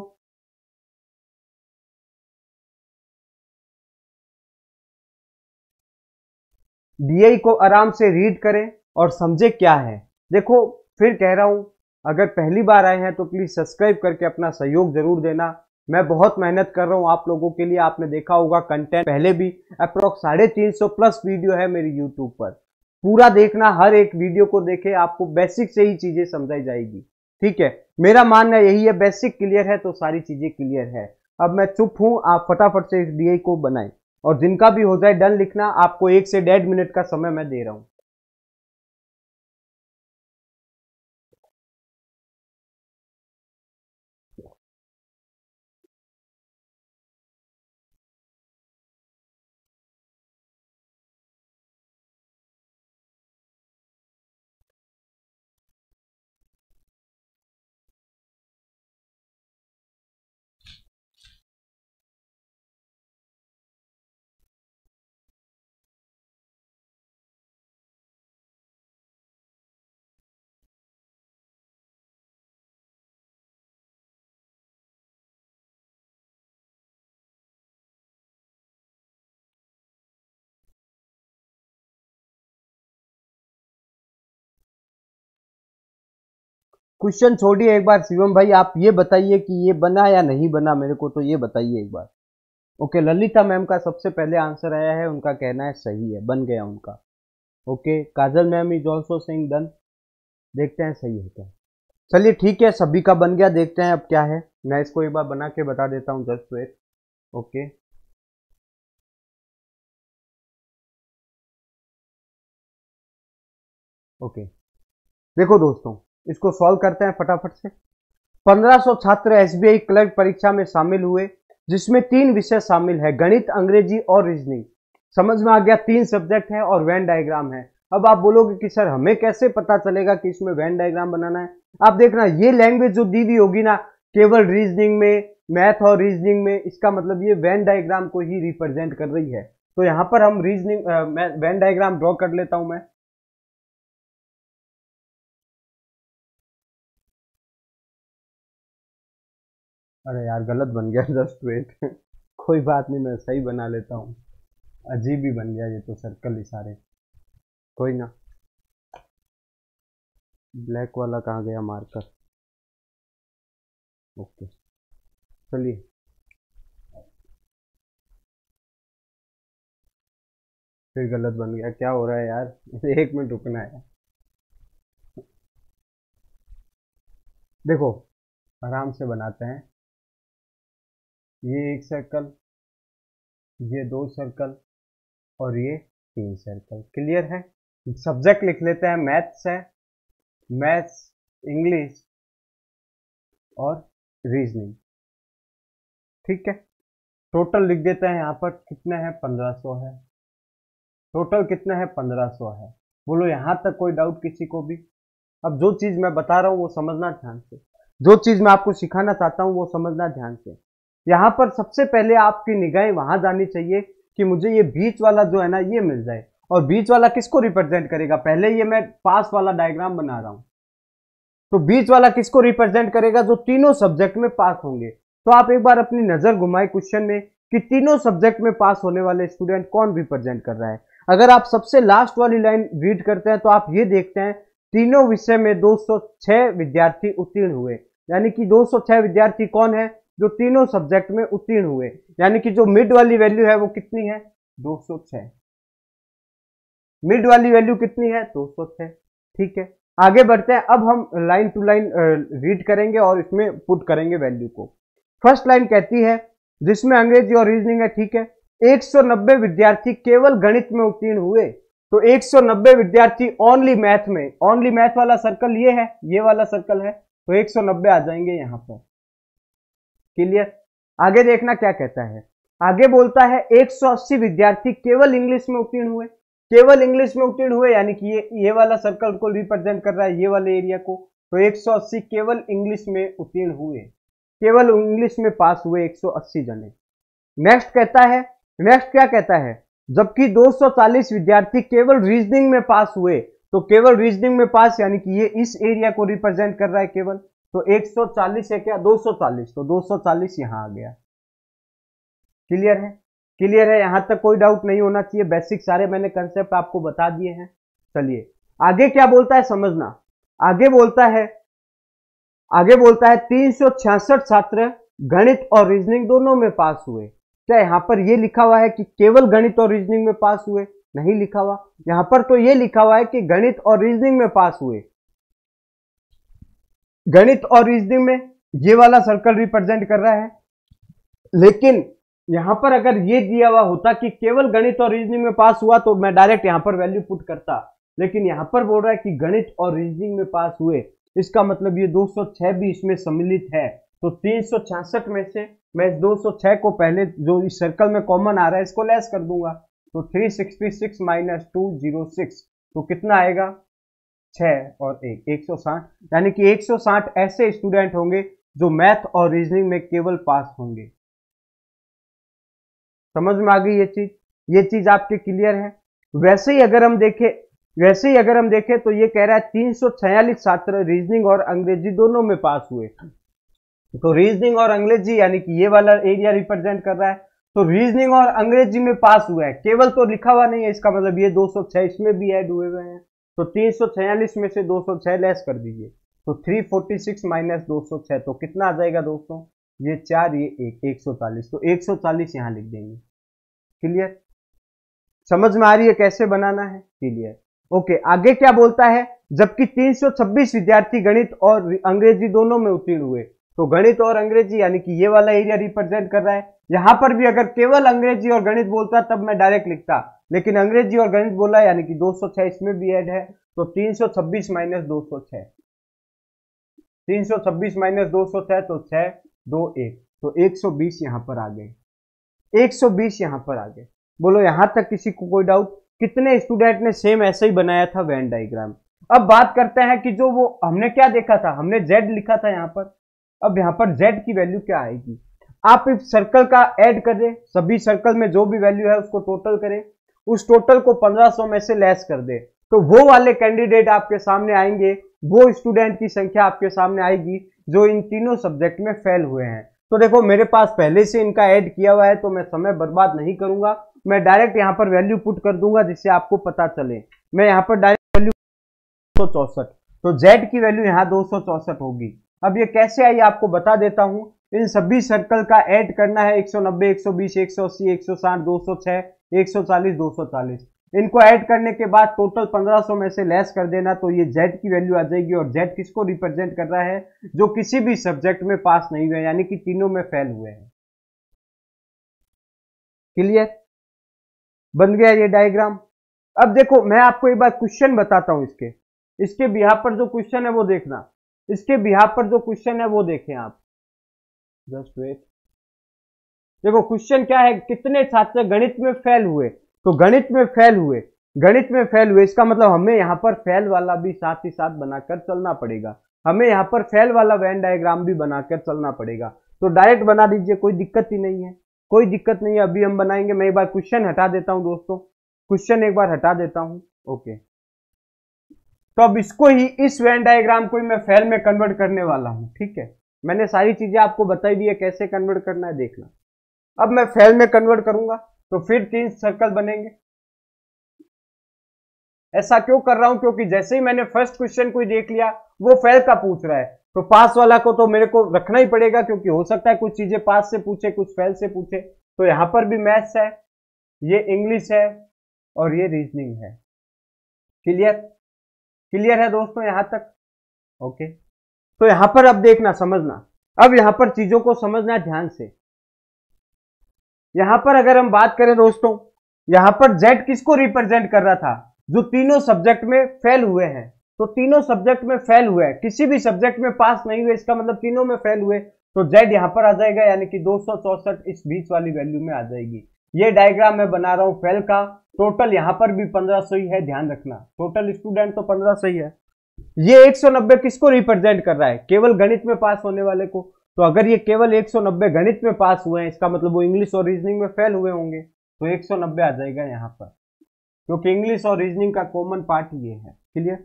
डीआई को आराम से रीड करें और समझे क्या है। देखो फिर कह रहा हूं, अगर पहली बार आए हैं तो प्लीज सब्सक्राइब करके अपना सहयोग जरूर देना। मैं बहुत मेहनत कर रहा हूं आप लोगों के लिए। आपने देखा होगा कंटेंट पहले भी अप्रोक्स 350 प्लस वीडियो है मेरी यूट्यूब पर। पूरा देखना, हर एक वीडियो को देखे, आपको बेसिक से ही चीजें समझाई जाएगी। ठीक है, मेरा मानना यही है, बेसिक क्लियर है तो सारी चीजें क्लियर है। अब मैं चुप हूं, आप फटाफट से इस डीआई को बनाएं। और जिनका भी हो जाए डन लिखना, आपको 1 से 1.5 मिनट का समय मैं दे रहा हूं। क्वेश्चन छोड़िए एक बार, शिवम भाई आप ये बताइए कि ये बना या नहीं बना, मेरे को तो ये बताइए एक बार। ओके, ललिता मैम का सबसे पहले आंसर आया है, उनका कहना है सही है, बन गया उनका। Okay, Kajal ma'am is also saying done. देखते हैं सही है क्या। चलिए ठीक है, सभी का बन गया। देखते हैं अब क्या है। मैं इसको एक बार बना के बता देता हूँ, जस्ट वेट। ओके, ओके देखो दोस्तों, इसको सॉल्व करते हैं फटाफट से। 1500 छात्र एसबीआई क्लर्क परीक्षा में शामिल हुए, जिसमें 3 विषय शामिल है, गणित, अंग्रेजी और रीजनिंग। समझ में आ गया, 3 सब्जेक्ट है और वेन डायग्राम है। अब आप बोलोगे कि सर हमें कैसे पता चलेगा कि इसमें वेन डायग्राम बनाना है। आप देखना, ये लैंग्वेज जो दी हुई होगी ना, केवल रीजनिंग में, मैथ और रीजनिंग में, इसका मतलब ये वेन डायग्राम को ही रिप्रेजेंट कर रही है। तो यहां पर हम रीजनिंग वेन डायग्राम ड्रॉ कर लेता हूं मैं। अरे यार गलत बन गया 10 to 8 कोई बात नहीं, मैं सही बना लेता हूँ। अजीब ही बन गया ये तो, सर्कल ही सारे। कोई ना। ब्लैक वाला कहाँ गया मार्कर? ओके चलिए। फिर गलत बन गया, क्या हो रहा है यार? 1 मिनट रुकना है। देखो आराम से बनाते हैं। ये एक सर्कल, ये 2 सर्कल, और ये 3 सर्कल। क्लियर है? सब्जेक्ट लिख लेते हैं, मैथ्स है, मैथ्स, इंग्लिश और रीजनिंग। ठीक है, टोटल लिख देते हैं यहाँ पर, कितने हैं? 1500 है। टोटल कितना है? 1500 है। बोलो यहाँ तक कोई डाउट किसी को भी? अब जो चीज मैं बता रहा हूँ वो समझना ध्यान से, जो चीज मैं आपको सिखाना चाहता हूँ वो समझना ध्यान से। यहाँ पर सबसे पहले आपकी निगाहें वहां जानी चाहिए कि मुझे ये बीच वाला जो है ना ये मिल जाए। और बीच वाला किसको रिप्रेजेंट करेगा? पहले ये मैं पास वाला डायग्राम बना रहा हूं, तो बीच वाला किसको रिप्रेजेंट करेगा? जो तीनों सब्जेक्ट में पास होंगे। तो आप एक बार अपनी नजर घुमाए क्वेश्चन में कि तीनों सब्जेक्ट में पास होने वाले स्टूडेंट कौन रिप्रेजेंट कर रहा है। अगर आप सबसे लास्ट वाली लाइन रीड करते हैं तो आप ये देखते हैं तीनों विषय में 206 विद्यार्थी उत्तीर्ण हुए। यानी कि 206 विद्यार्थी कौन है? जो तीनों सब्जेक्ट में उत्तीर्ण हुए। यानी कि जो मिड वाली वैल्यू है वो कितनी है? 206। मिड वाली वैल्यू कितनी है? 206। ठीक है, आगे बढ़ते हैं। अब हम लाइन टू लाइन रीड करेंगे और इसमें पुट करेंगे वैल्यू को। फर्स्ट लाइन कहती है, जिसमें अंग्रेजी और रीजनिंग है। ठीक है, 190 विद्यार्थी केवल गणित में उत्तीर्ण हुए। तो 190 विद्यार्थी ओनली मैथ में, ओनली मैथ वाला सर्कल ये है, ये वाला सर्कल है, तो 190 आ जाएंगे यहां पर। क्लियर? आगे देखना क्या कहता है। आगे बोलता है 180 विद्यार्थी केवल इंग्लिश में उत्तीर्ण हुए। केवल इंग्लिश में उत्तीर्ण हुए यानी कि ये वाला सर्कल को रिप्रेजेंट कर रहा है, ये वाले एरिया को। तो 180 केवल इंग्लिश में उत्तीर्ण हुए, केवल इंग्लिश में पास हुए 180 जने। नेक्स्ट कहता है, नेक्स्ट क्या कहता है? जबकि 240 विद्यार्थी केवल रीजनिंग में पास हुए। तो केवल रीजनिंग में पास यानी कि ये इस एरिया को रिप्रेजेंट कर रहा है केवल। तो 140 है क्या? 240, तो 240 यहां आ गया। क्लियर है? क्लियर है? यहां तक कोई डाउट नहीं होना चाहिए। बेसिक सारे मैंने कंसेप्ट आपको बता दिए हैं। चलिए आगे क्या बोलता है समझना। आगे बोलता है, आगे बोलता है 366 छात्र गणित और रीजनिंग दोनों में पास हुए। क्या यहां पर ये लिखा हुआ है कि केवल गणित और रीजनिंग में पास हुए? नहीं लिखा हुआ। यहां पर तो ये लिखा हुआ है कि गणित और रीजनिंग में पास हुए। गणित और रीजनिंग में ये वाला सर्कल रिप्रेजेंट कर रहा है। लेकिन यहां पर अगर ये दिया हुआ होता कि केवल गणित और रीजनिंग में पास हुआ तो मैं डायरेक्ट यहां पर वैल्यू पुट करता। लेकिन यहां पर बोल रहा है कि गणित और रीजनिंग में पास हुए, इसका मतलब ये 206 भी इसमें सम्मिलित है। तो 366 में से मैं इस 206 को पहले जो इस सर्कल में कॉमन आ रहा है इसको लेस कर दूंगा। तो 366 माइनस 206, तो कितना आएगा? 6 और 1, 160। यानी कि 160 ऐसे स्टूडेंट होंगे जो मैथ और रीजनिंग में केवल पास होंगे। समझ में आ गई ये चीज? ये चीज आपके क्लियर है? वैसे ही अगर हम देखें, वैसे ही अगर हम देखें तो ये कह रहा है 346 छात्र रीजनिंग और अंग्रेजी दोनों में पास हुए। तो रीजनिंग और अंग्रेजी यानी कि ये वाला एरिया रिप्रेजेंट कर रहा है। तो रीजनिंग और अंग्रेजी में पास हुआ है, केवल तो लिखा हुआ नहीं है, इसका मतलब ये 206 इसमें भी ऐड हुए हुए हैं। तो 346 में से 206 लेस कर दीजिए। तो 346 माइनस 206, तो कितना आ जाएगा दोस्तों? ये 4, ये 1, 140। तो 140 यहां लिख देंगे। क्लियर? समझ में आ रही है कैसे बनाना है? क्लियर? ओके, आगे क्या बोलता है? जबकि 326 विद्यार्थी गणित और अंग्रेजी दोनों में उत्तीर्ण हुए। तो गणित और अंग्रेजी यानी कि ये वाला एरिया रिप्रेजेंट कर रहा है। यहां पर भी अगर केवल अंग्रेजी और गणित बोलता तब मैं डायरेक्ट लिखता, लेकिन अंग्रेजी और गणित बोला है यानी कि 206 इसमें भी ऐड है। तो 326 माइनस 206, 326 माइनस 206, तो 6, 2, 1, तो 120 यहां पर आ गए। 120 यहां पर आ गए। बोलो यहां तक किसी को कोई डाउट? कितने स्टूडेंट ने सेम ऐसे ही बनाया था वेन डायग्राम? अब बात करते हैं कि जो वो हमने क्या देखा था, हमने Z लिखा था यहां पर। अब यहां पर Z की वैल्यू क्या आएगी? आप इस सर्कल का ऐड करें, सभी सर्कल में जो भी वैल्यू है उसको टोटल करें, उस टोटल को 1500 में से लेस कर दे, तो वो वाले कैंडिडेट आपके सामने आएंगे, वो स्टूडेंट की संख्या आपके सामने आएगी जो इन तीनों सब्जेक्ट में फेल हुए हैं। तो देखो मेरे पास पहले से इनका ऐड किया हुआ है, तो मैं समय बर्बाद नहीं करूंगा, मैं डायरेक्ट यहाँ पर वैल्यू पुट कर दूंगा जिससे आपको पता चले। मैं यहाँ पर डायरेक्ट वैल्यू 264, तो Z की वैल्यू यहाँ 264 होगी। अब ये कैसे आई आपको बता देता हूं। इन सभी सर्कल का ऐड करना है, 190, 120, 180, 160, 206, 140, 240। इनको ऐड करने के बाद टोटल 1500 में से लेस कर देना, तो ये Z की वैल्यू आ जाएगी। और Z किसको रिप्रेजेंट कर रहा है, जो किसी भी सब्जेक्ट में पास नहीं हुए, यानी कि तीनों में फेल हुए हैं। क्लियर, बन गया ये डायग्राम। अब देखो मैं आपको एक बार क्वेश्चन बताता हूं, इसके बिहाफ पर जो क्वेश्चन है वो देखना, इसके बिहाफ पर जो क्वेश्चन है वो देखें आप, जस्ट वेट। देखो क्वेश्चन क्या है, कितने छात्र गणित में फेल हुए, तो गणित में फेल हुए, गणित में फेल हुए, इसका मतलब हमें यहां पर फेल वाला भी साथ ही साथ बनाकर चलना पड़ेगा, हमें यहां पर फेल वाला वेन डायग्राम भी बनाकर चलना पड़ेगा। तो डायरेक्ट बना दीजिए, कोई दिक्कत ही नहीं है, कोई दिक्कत नहीं है, अभी हम बनाएंगे। मैं एक बार क्वेश्चन हटा देता हूं दोस्तों, क्वेश्चन एक बार हटा देता हूं, ओके। तो अब इसको ही, इस वेन डायग्राम को ही मैं फेल में कन्वर्ट करने वाला हूं, ठीक है। मैंने सारी चीजें आपको बताई दी है कैसे कन्वर्ट करना है, देखना। अब मैं फेल में कन्वर्ट करूंगा तो फिर 3 सर्कल बनेंगे। ऐसा क्यों कर रहा हूं, क्योंकि जैसे ही मैंने फर्स्ट क्वेश्चन को देख लिया वो फेल का पूछ रहा है, तो पास वाला को तो मेरे को रखना ही पड़ेगा, क्योंकि हो सकता है कुछ चीजें पास से पूछे, कुछ फेल से पूछे। तो यहां पर भी मैथ्स है, ये इंग्लिश है और ये रीजनिंग है। क्लियर, क्लियर है दोस्तों यहां तक, ओके। तो यहां पर अब देखना, समझना, अब यहां पर चीजों को समझना ध्यान से। यहां पर अगर हम बात करें दोस्तों, यहां पर Z किसको रिप्रेजेंट कर रहा था, जो तीनों सब्जेक्ट में फेल हुए हैं। तो तीनों सब्जेक्ट में फेल हुए हैं, किसी भी सब्जेक्ट में पास नहीं हुए, इसका मतलब तीनों में फेल हुए, तो Z यहां पर आ जाएगा, यानी कि 264 इस बीच वाली वैल्यू में आ जाएगी। ये डायग्राम मैं बना रहा हूं फेल का, टोटल यहां पर भी 1500 ही है, ध्यान रखना, टोटल स्टूडेंट तो 1500 ही है। ये 190 किसको रिप्रेजेंट कर रहा है, केवल गणित में पास होने वाले को। तो अगर ये केवल 190 गणित में पास हुए हैं, इसका मतलब वो इंग्लिश और रीजनिंग में फेल हुए होंगे, तो 190 आ जाएगा यहां पर, क्योंकि इंग्लिश और रीजनिंग का कॉमन पार्ट ये है। क्लियर,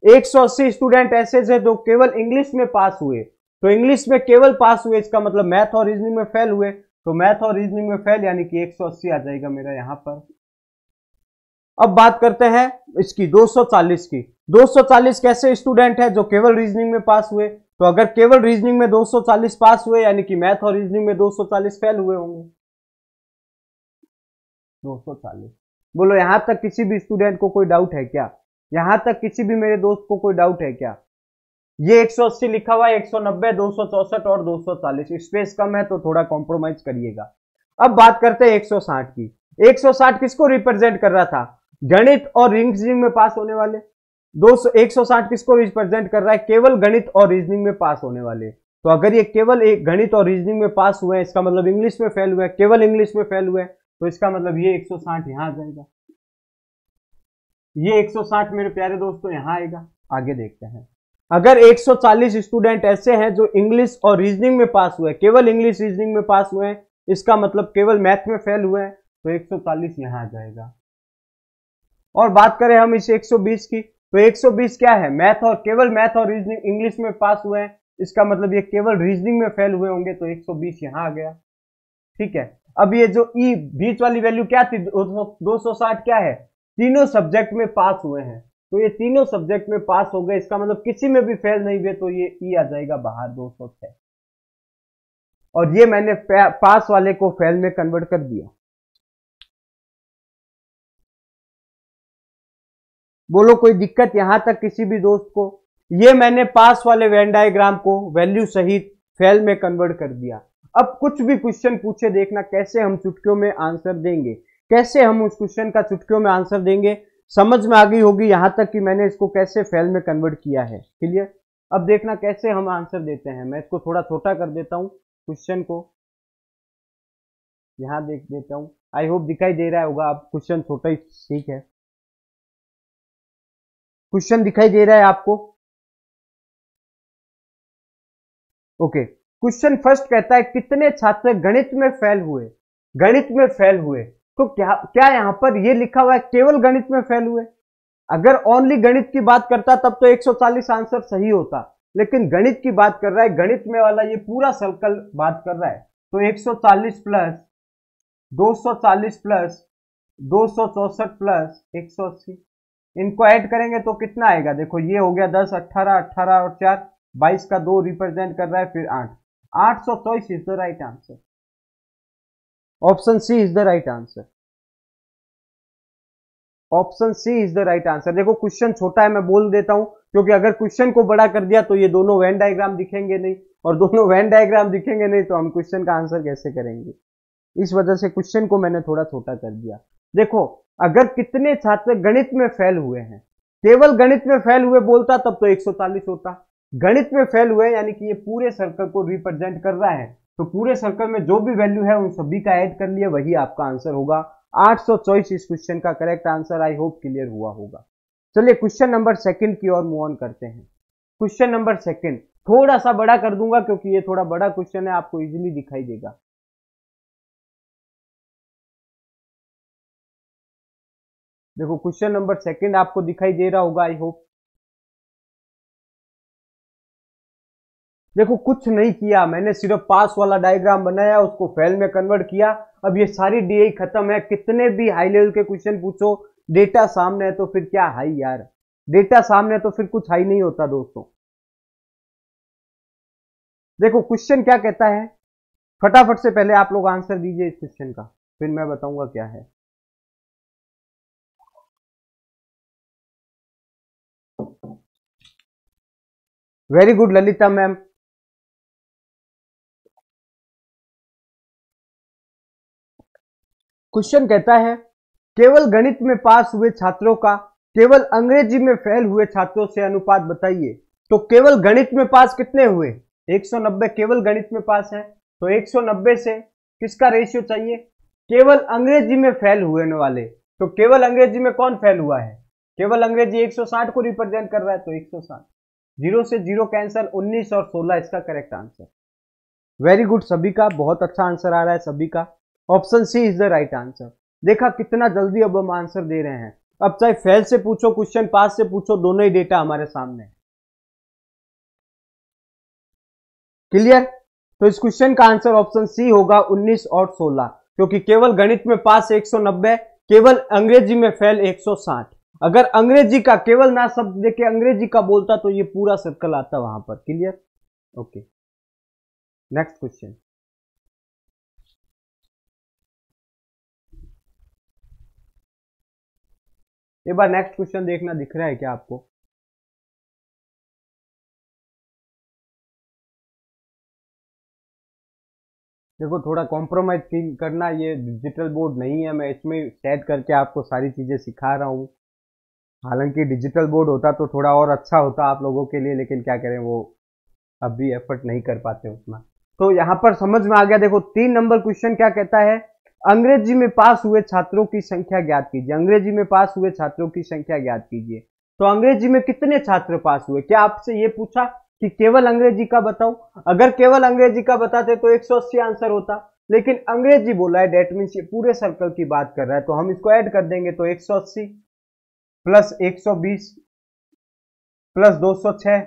180 स्टूडेंट ऐसे थे जो केवल इंग्लिश में पास हुए, तो इंग्लिश में केवल पास हुए, इसका मतलब मैथ और रीजनिंग में फेल हुए, तो मैथ और रीजनिंग में फेल, यानी कि 180 आ जाएगा मेरा यहां पर। अब बात करते हैं इसकी 240 की। 240 कैसे स्टूडेंट है जो केवल रीजनिंग में पास हुए, तो अगर केवल रीजनिंग में 240 पास हुए, यानी कि मैथ और रीजनिंग में 240 फेल हुए होंगे। 240, बोलो यहां तक किसी भी स्टूडेंट को कोई डाउट है क्या, यहां तक किसी भी मेरे दोस्त को कोई डाउट है क्या। ये 180 लिखा हुआ है, 190, 264 और 240, स्पेस कम है तो थोड़ा कॉम्प्रोमाइज करिएगा। अब बात करते हैं 160 की। 160 किसको रिप्रेजेंट कर रहा था, गणित और रीजनिंग में पास होने वाले। 160 किसको रिप्रेजेंट कर रहा है, केवल गणित और रीजनिंग में पास होने वाले। तो अगर ये केवल एक गणित और रीजनिंग में पास हुए हैं, इसका मतलब इंग्लिश में फेल हुए, केवल इंग्लिश में फेल हुए, तो इसका मतलब ये 160 यहां आ जाएगा, ये 160 मेरे प्यारे दोस्तों यहां आएगा। आगे देखते हैं, अगर 140 स्टूडेंट ऐसे हैं जो इंग्लिश और रीजनिंग में पास हुए, केवल इंग्लिश रीजनिंग में पास हुए हैं, इसका मतलब केवल मैथ में फेल हुए हैं, तो 140 यहां आ जाएगा। और बात करें हम इस 120 की, तो 120 क्या है, मैथ और केवल मैथ और रीजनिंग इंग्लिश में पास हुए हैं, इसका मतलब ये केवल रीजनिंग में फेल हुए होंगे, तो 120 यहां आ गया। ठीक है, अब ये जो ई बीच वाली वैल्यू क्या थी, 260 क्या है, तीनों सब्जेक्ट में पास हुए हैं, तो ये तीनों सब्जेक्ट में पास हो गए, इसका मतलब किसी में भी फेल नहीं हुए, तो ये ई आ जाएगा बाहर 206। और ये मैंने पास वाले को फेल में कन्वर्ट कर दिया। बोलो कोई दिक्कत यहां तक किसी भी दोस्त को। ये मैंने पास वाले वेन डायग्राम को वैल्यू सहित फेल में कन्वर्ट कर दिया। अब कुछ भी क्वेश्चन पूछे, देखना कैसे हम चुटकियों में आंसर देंगे, कैसे हम उस क्वेश्चन का चुटकियों में आंसर देंगे, समझ में आ गई होगी यहां तक कि मैंने इसको कैसे फेल में कन्वर्ट किया है। क्लियर, अब देखना कैसे हम आंसर देते हैं। मैं इसको थोड़ा छोटा कर देता हूं क्वेश्चन को, यहां देख देता हूं, आई होप दिखाई दे रहा होगा। अब क्वेश्चन छोटा ही ठीक है, क्वेश्चन दिखाई दे रहा है आपको, ओके। क्वेश्चन फर्स्ट कहता है कितने छात्र गणित में फेल हुए, गणित में फेल हुए, तो क्या यहां पर ये लिखा हुआ है केवल गणित में फेल हुए। अगर ओनली गणित की बात करता तब तो 140 आंसर सही होता, लेकिन गणित की बात कर रहा है, गणित में वाला ये पूरा सर्कल बात कर रहा है। तो 140 प्लस 240 प्लस 264 प्लस 180, इनको ऐड करेंगे तो कितना आएगा? देखो ये हो गया 10, 18, 18 और 4 22 का 2 रिप्रेजेंट कर रहा है, फिर 8, 824 is the right answer. Option C is the right answer. Option C is the right answer. देखो क्वेश्चन छोटा है, मैं बोल देता हूं, क्योंकि अगर क्वेश्चन को बड़ा कर दिया तो ये दोनों वेन डायग्राम दिखेंगे नहीं, और दोनों वेन डायग्राम दिखेंगे नहीं तो हम क्वेश्चन का आंसर कैसे करेंगे? इस वजह से क्वेश्चन को मैंने थोड़ा छोटा कर दिया। देखो अगर कितने छात्र गणित में फेल हुए हैं, केवल गणित में फेल हुए बोलता तब तो 140 होता। गणित में फेल हुए यानी कि ये पूरे सर्कल को रिप्रेजेंट कर रहा है, तो पूरे सर्कल में जो भी वैल्यू है उन सभी का ऐड कर लिए, वही आपका आंसर होगा। 824 इस क्वेश्चन का correct answer. I hope clear हुआ होगा। चलिए क्वेश्चन नंबर सेकंड की ओर मूव ऑन करते हैं। क्वेश्चन नंबर सेकंड थोड़ा सा बड़ा कर दूंगा क्योंकि ये थोड़ा बड़ा क्वेश्चन है, आपको इजीली दिखाई देगा। देखो क्वेश्चन नंबर सेकंड आपको दिखाई दे रहा होगा, आई होप। देखो कुछ नहीं किया मैंने, सिर्फ पास वाला डायग्राम बनाया, उसको फेल में कन्वर्ट किया। अब ये सारी डीआई खत्म है। कितने भी हाई लेवल के क्वेश्चन पूछो, डेटा सामने है तो फिर क्या हाई यार, डेटा सामने है तो फिर कुछ हाई नहीं होता दोस्तों। देखो क्वेश्चन क्या कहता है, फटाफट से पहले आप लोग आंसर दीजिए इस क्वेश्चन का, फिर मैं बताऊंगा क्या है। Very good Lalita ma'am. Question कहता है केवल गणित में पास हुए छात्रों का केवल अंग्रेजी में फेल हुए छात्रों से अनुपात बताइए। तो केवल गणित में पास कितने हुए? 190 केवल गणित में पास है, तो 190 से किसका रेशियो चाहिए? केवल अंग्रेजी में फेल हुए वाले। तो केवल अंग्रेजी में कौन फेल हुआ है? केवल अंग्रेजी 160 को रिप्रेजेंट कर रहा है, तो 160, जीरो से जीरो कैंसल, 19 और 16 इसका करेक्ट आंसर। वेरी गुड सभी का, बहुत अच्छा आंसर आ रहा है सभी का। Option C is the right answer. देखा कितना जल्दी अब हम आंसर दे रहे हैं। अब चाहे फेल से पूछो क्वेश्चन, पास से पूछो, दोनों ही डेटा हमारे सामने है। क्लियर? तो इस क्वेश्चन का आंसर ऑप्शन सी होगा 19 और 16, क्योंकि केवल गणित में पास 190, केवल अंग्रेजी में फेल 160। अगर अंग्रेजी का केवल ना शब्द देके अंग्रेजी का बोलता तो ये पूरा सर्कल आता वहां पर। क्लियर? Okay, next question. एक बार नेक्स्ट क्वेश्चन देखना, दिख रहा है क्या आपको? देखो थोड़ा कॉम्प्रोमाइज फील करना, ये डिजिटल बोर्ड नहीं है, मैं इसमें सेट करके आपको सारी चीजें सिखा रहा हूँ। हालांकि डिजिटल बोर्ड होता तो थोड़ा और अच्छा होता आप लोगों के लिए, लेकिन क्या करें, वो अभी एफर्ट नहीं कर पाते उतना। तो यहाँ पर समझ में आ गया। देखो 3 नंबर क्वेश्चन क्या कहता है, अंग्रेजी में पास हुए छात्रों की संख्या ज्ञात कीजिए। अंग्रेजी में पास हुए छात्रों की संख्या ज्ञात कीजिए। तो अंग्रेजी में कितने छात्र पास हुए? क्या आपसे ये पूछा कि केवल अंग्रेजी का बताओ? अगर केवल अंग्रेजी का बताते तो 180 आंसर होता, लेकिन अंग्रेजी बोला है, डेट मीन्स ये पूरे सर्कल की बात कर रहा है, तो हम इसको ऐड कर देंगे। तो 180 प्लस 120 प्लस 206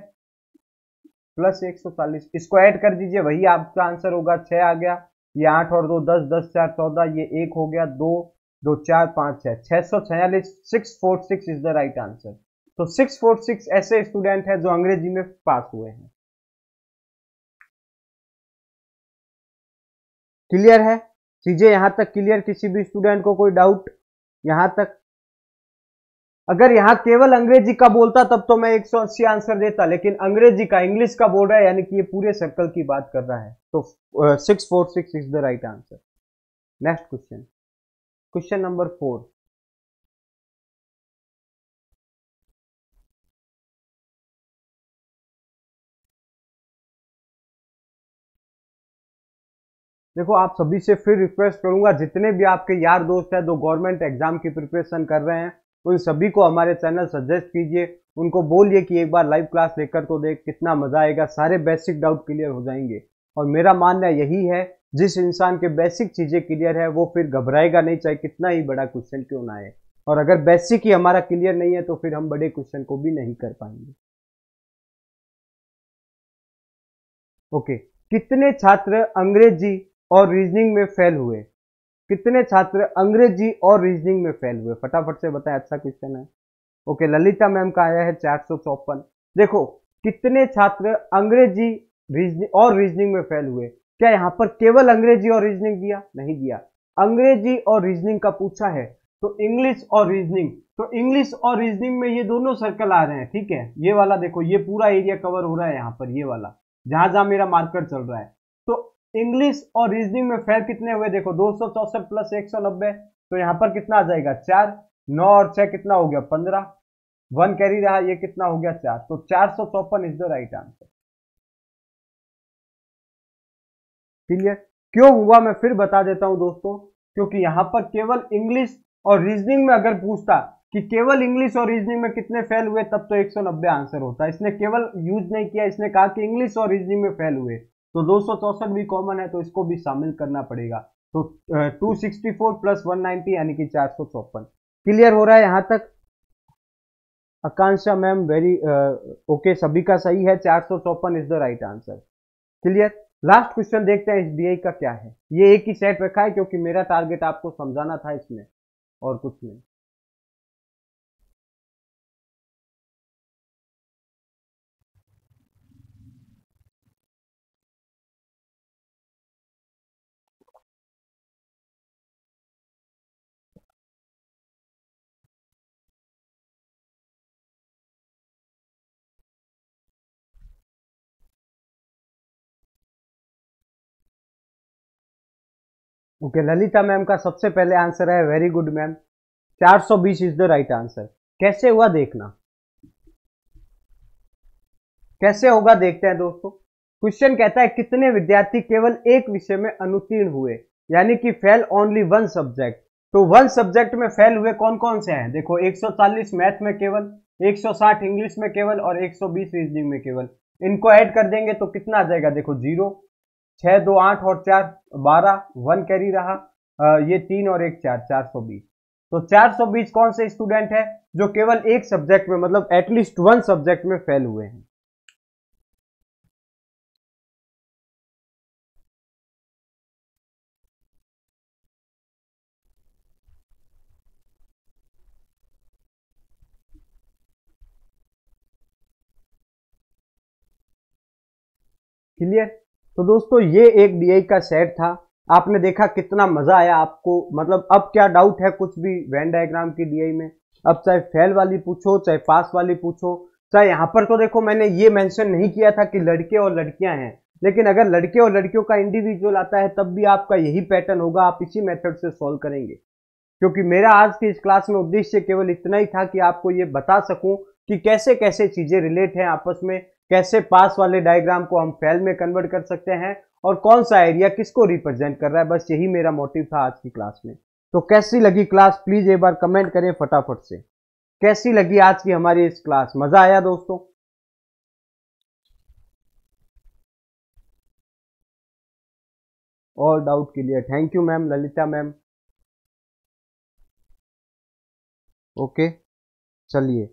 प्लस 140, इसको ऐड कर दीजिए, वही आपका आंसर होगा। 6 आ गया, ये 8 और 2 10, 10 4 14, ये 1 हो गया, 2 2 4 5 6, 646, 646 इज द राइट आंसर। तो 646 ऐसे स्टूडेंट है जो अंग्रेजी में पास हुए हैं। क्लियर है चीजें यहां तक? क्लियर? किसी भी स्टूडेंट को कोई डाउट यहां तक? अगर यहां केवल अंग्रेजी का बोलता तब तो मैं 180 आंसर देता, लेकिन अंग्रेजी का, इंग्लिश का बोल रहा है, यानी कि ये पूरे सर्कल की बात कर रहा है, तो 646 is the right answer. Next question, question number 4। देखो आप सभी से फिर रिक्वेस्ट करूंगा, जितने भी आपके यार दोस्त हैं जो गवर्नमेंट एग्जाम की प्रिपरेशन कर रहे हैं, उन सभी को हमारे चैनल सजेस्ट कीजिए। उनको बोलिए कि एक बार लाइव क्लास लेकर तो देख, कितना मजा आएगा, सारे बेसिक डाउट क्लियर हो जाएंगे। और मेरा मानना यही है, जिस इंसान के बेसिक चीजें क्लियर है वो फिर घबराएगा नहीं, चाहे कितना ही बड़ा क्वेश्चन क्यों ना आए। और अगर बेसिक ही हमारा क्लियर नहीं है तो फिर हम बड़े क्वेश्चन को भी नहीं कर पाएंगे। ओके, कितने छात्र अंग्रेजी और रीजनिंग में फेल हुए? कितने छात्र अंग्रेजी और रीजनिंग में फेल हुए? फटाफट से बताएं, अच्छा क्वेश्चन है। ओके, ललिता मैम का आया है 454। देखो, कितने छात्र अंग्रेजी रीजनिंग और रीजनिंग में फेल हुए? क्या यहाँ पर केवल अंग्रेजी और रीजनिंग दिया? नहीं दिया, अंग्रेजी और रीजनिंग का पूछा है, तो इंग्लिश और रीजनिंग, तो इंग्लिश और रीजनिंग में ये दोनों सर्कल आ रहे हैं, ठीक है। ये वाला देखो, ये पूरा एरिया कवर हो रहा है यहाँ पर, ये वाला जहां जहां मेरा मार्कर चल रहा है। तो इंग्लिश और रीजनिंग में फेल कितने हुए? देखो 264 प्लस 190, तो यहाँ पर कितना आ जाएगा? 4, 9 और 6 कितना हो गया? 15, 1 कैरी रहा, ये कितना हो गया? 4, तो 454 is the right answer. Clear? क्यों हुआ मैं फिर बता देता हूं दोस्तों, क्योंकि यहां पर केवल इंग्लिश और रीजनिंग में अगर पूछता कि केवल इंग्लिश और रीजनिंग में कितने फेल हुए, तब तो 190 आंसर होता। इसने केवल यूज नहीं किया, इसने कहा कि इंग्लिश और रीजनिंग में फेल हुए, तो 264 भी कॉमन है, तो इसको भी शामिल करना पड़ेगा। तो 264 प्लस 190 यानी कि 454। क्लियर हो रहा है यहां तक? आकांक्षा मैम वेरी ओके, सभी का सही है, 454 is the right answer. Clear? Last question देखते हैं इस डीआई का क्या है। ये एक ही सेट रखा है क्योंकि मेरा टारगेट आपको समझाना था इसमें, और कुछ नहीं। ओके, ललिता मैम का सबसे पहले आंसर है, very good ma'am, 420 is the right answer. कैसे हुआ देखना, कैसे होगा देखते हैं दोस्तों। क्वेश्चन कहता है कितने विद्यार्थी केवल एक विषय में अनुत्तीर्ण हुए, यानी कि फेल ओनली वन सब्जेक्ट। तो वन सब्जेक्ट में फेल हुए कौन कौन से हैं? देखो 140 मैथ में केवल, 160 इंग्लिश में केवल और 120 रीजनिंग में केवल। इनको ऐड कर देंगे तो कितना आ जाएगा? देखो 0, 6 2 8 और 4 12, 1 कैरी रहा, ये 3 और 1 4, 420। तो 420 कौन से स्टूडेंट है जो केवल एक सब्जेक्ट में, मतलब एटलीस्ट वन सब्जेक्ट में फेल हुए हैं। क्लियर? तो दोस्तों ये एक डीआई का सेट था, आपने देखा कितना मजा आया आपको। मतलब अब क्या डाउट है कुछ भी वेन डायग्राम की डीआई में? अब चाहे फेल वाली पूछो, चाहे पास वाली पूछो, चाहे यहां पर तो देखो मैंने ये मेंशन नहीं किया था कि लड़के और लड़कियां हैं, लेकिन अगर लड़के और लड़कियों का इंडिविजुअल आता है तब भी आपका यही पैटर्न होगा, आप इसी मेथड से सॉल्व करेंगे। क्योंकि मेरा आज की इस क्लास में उद्देश्य केवल इतना ही था कि आपको ये बता सकूं कि कैसे कैसे चीजें रिलेट हैं आपस में, कैसे पास वाले डायग्राम को हम फेल में कन्वर्ट कर सकते हैं, और कौन सा एरिया किसको रिप्रेजेंट कर रहा है। बस यही मेरा मोटिव था आज की क्लास में। तो कैसी लगी क्लास, प्लीज एक बार कमेंट करें फटाफट से। कैसी लगी आज की हमारी इस क्लास? मजा आया दोस्तों? All doubt clear, thank you ma'am, Lalita ma'am. Okay, चलिए,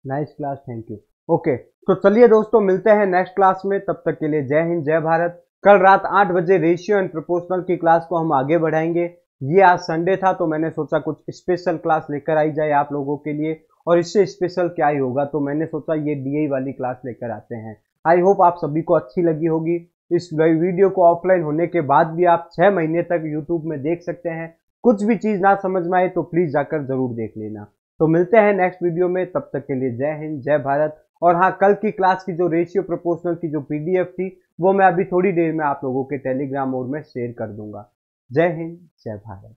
nice class, thank you. Okay, तो चलिए दोस्तों मिलते हैं नेक्स्ट क्लास में, तब तक के लिए जय हिंद जय भारत। कल रात 8 बजे रेशियो एंड प्रोपोर्शनल की क्लास को हम आगे बढ़ाएंगे। ये आज संडे था तो मैंने सोचा कुछ स्पेशल क्लास लेकर आई जाए आप लोगों के लिए, और इससे स्पेशल क्या ही होगा, तो मैंने सोचा ये डीआई वाली क्लास लेकर आते हैं। आई होप आप सभी को अच्छी लगी होगी। इस वीडियो को ऑफलाइन होने के बाद भी आप 6 महीने तक यूट्यूब में देख सकते हैं। कुछ भी चीज ना समझ में आए तो प्लीज जाकर जरूर देख लेना। तो मिलते हैं नेक्स्ट वीडियो में, तब तक के लिए जय हिंद जय भारत। और हाँ, कल की क्लास की जो रेशियो प्रोपोर्शनल की जो पीडीएफ थी वो मैं अभी थोड़ी देर में आप लोगों के टेलीग्राम मोड में शेयर कर दूंगा। जय हिंद जय भारत।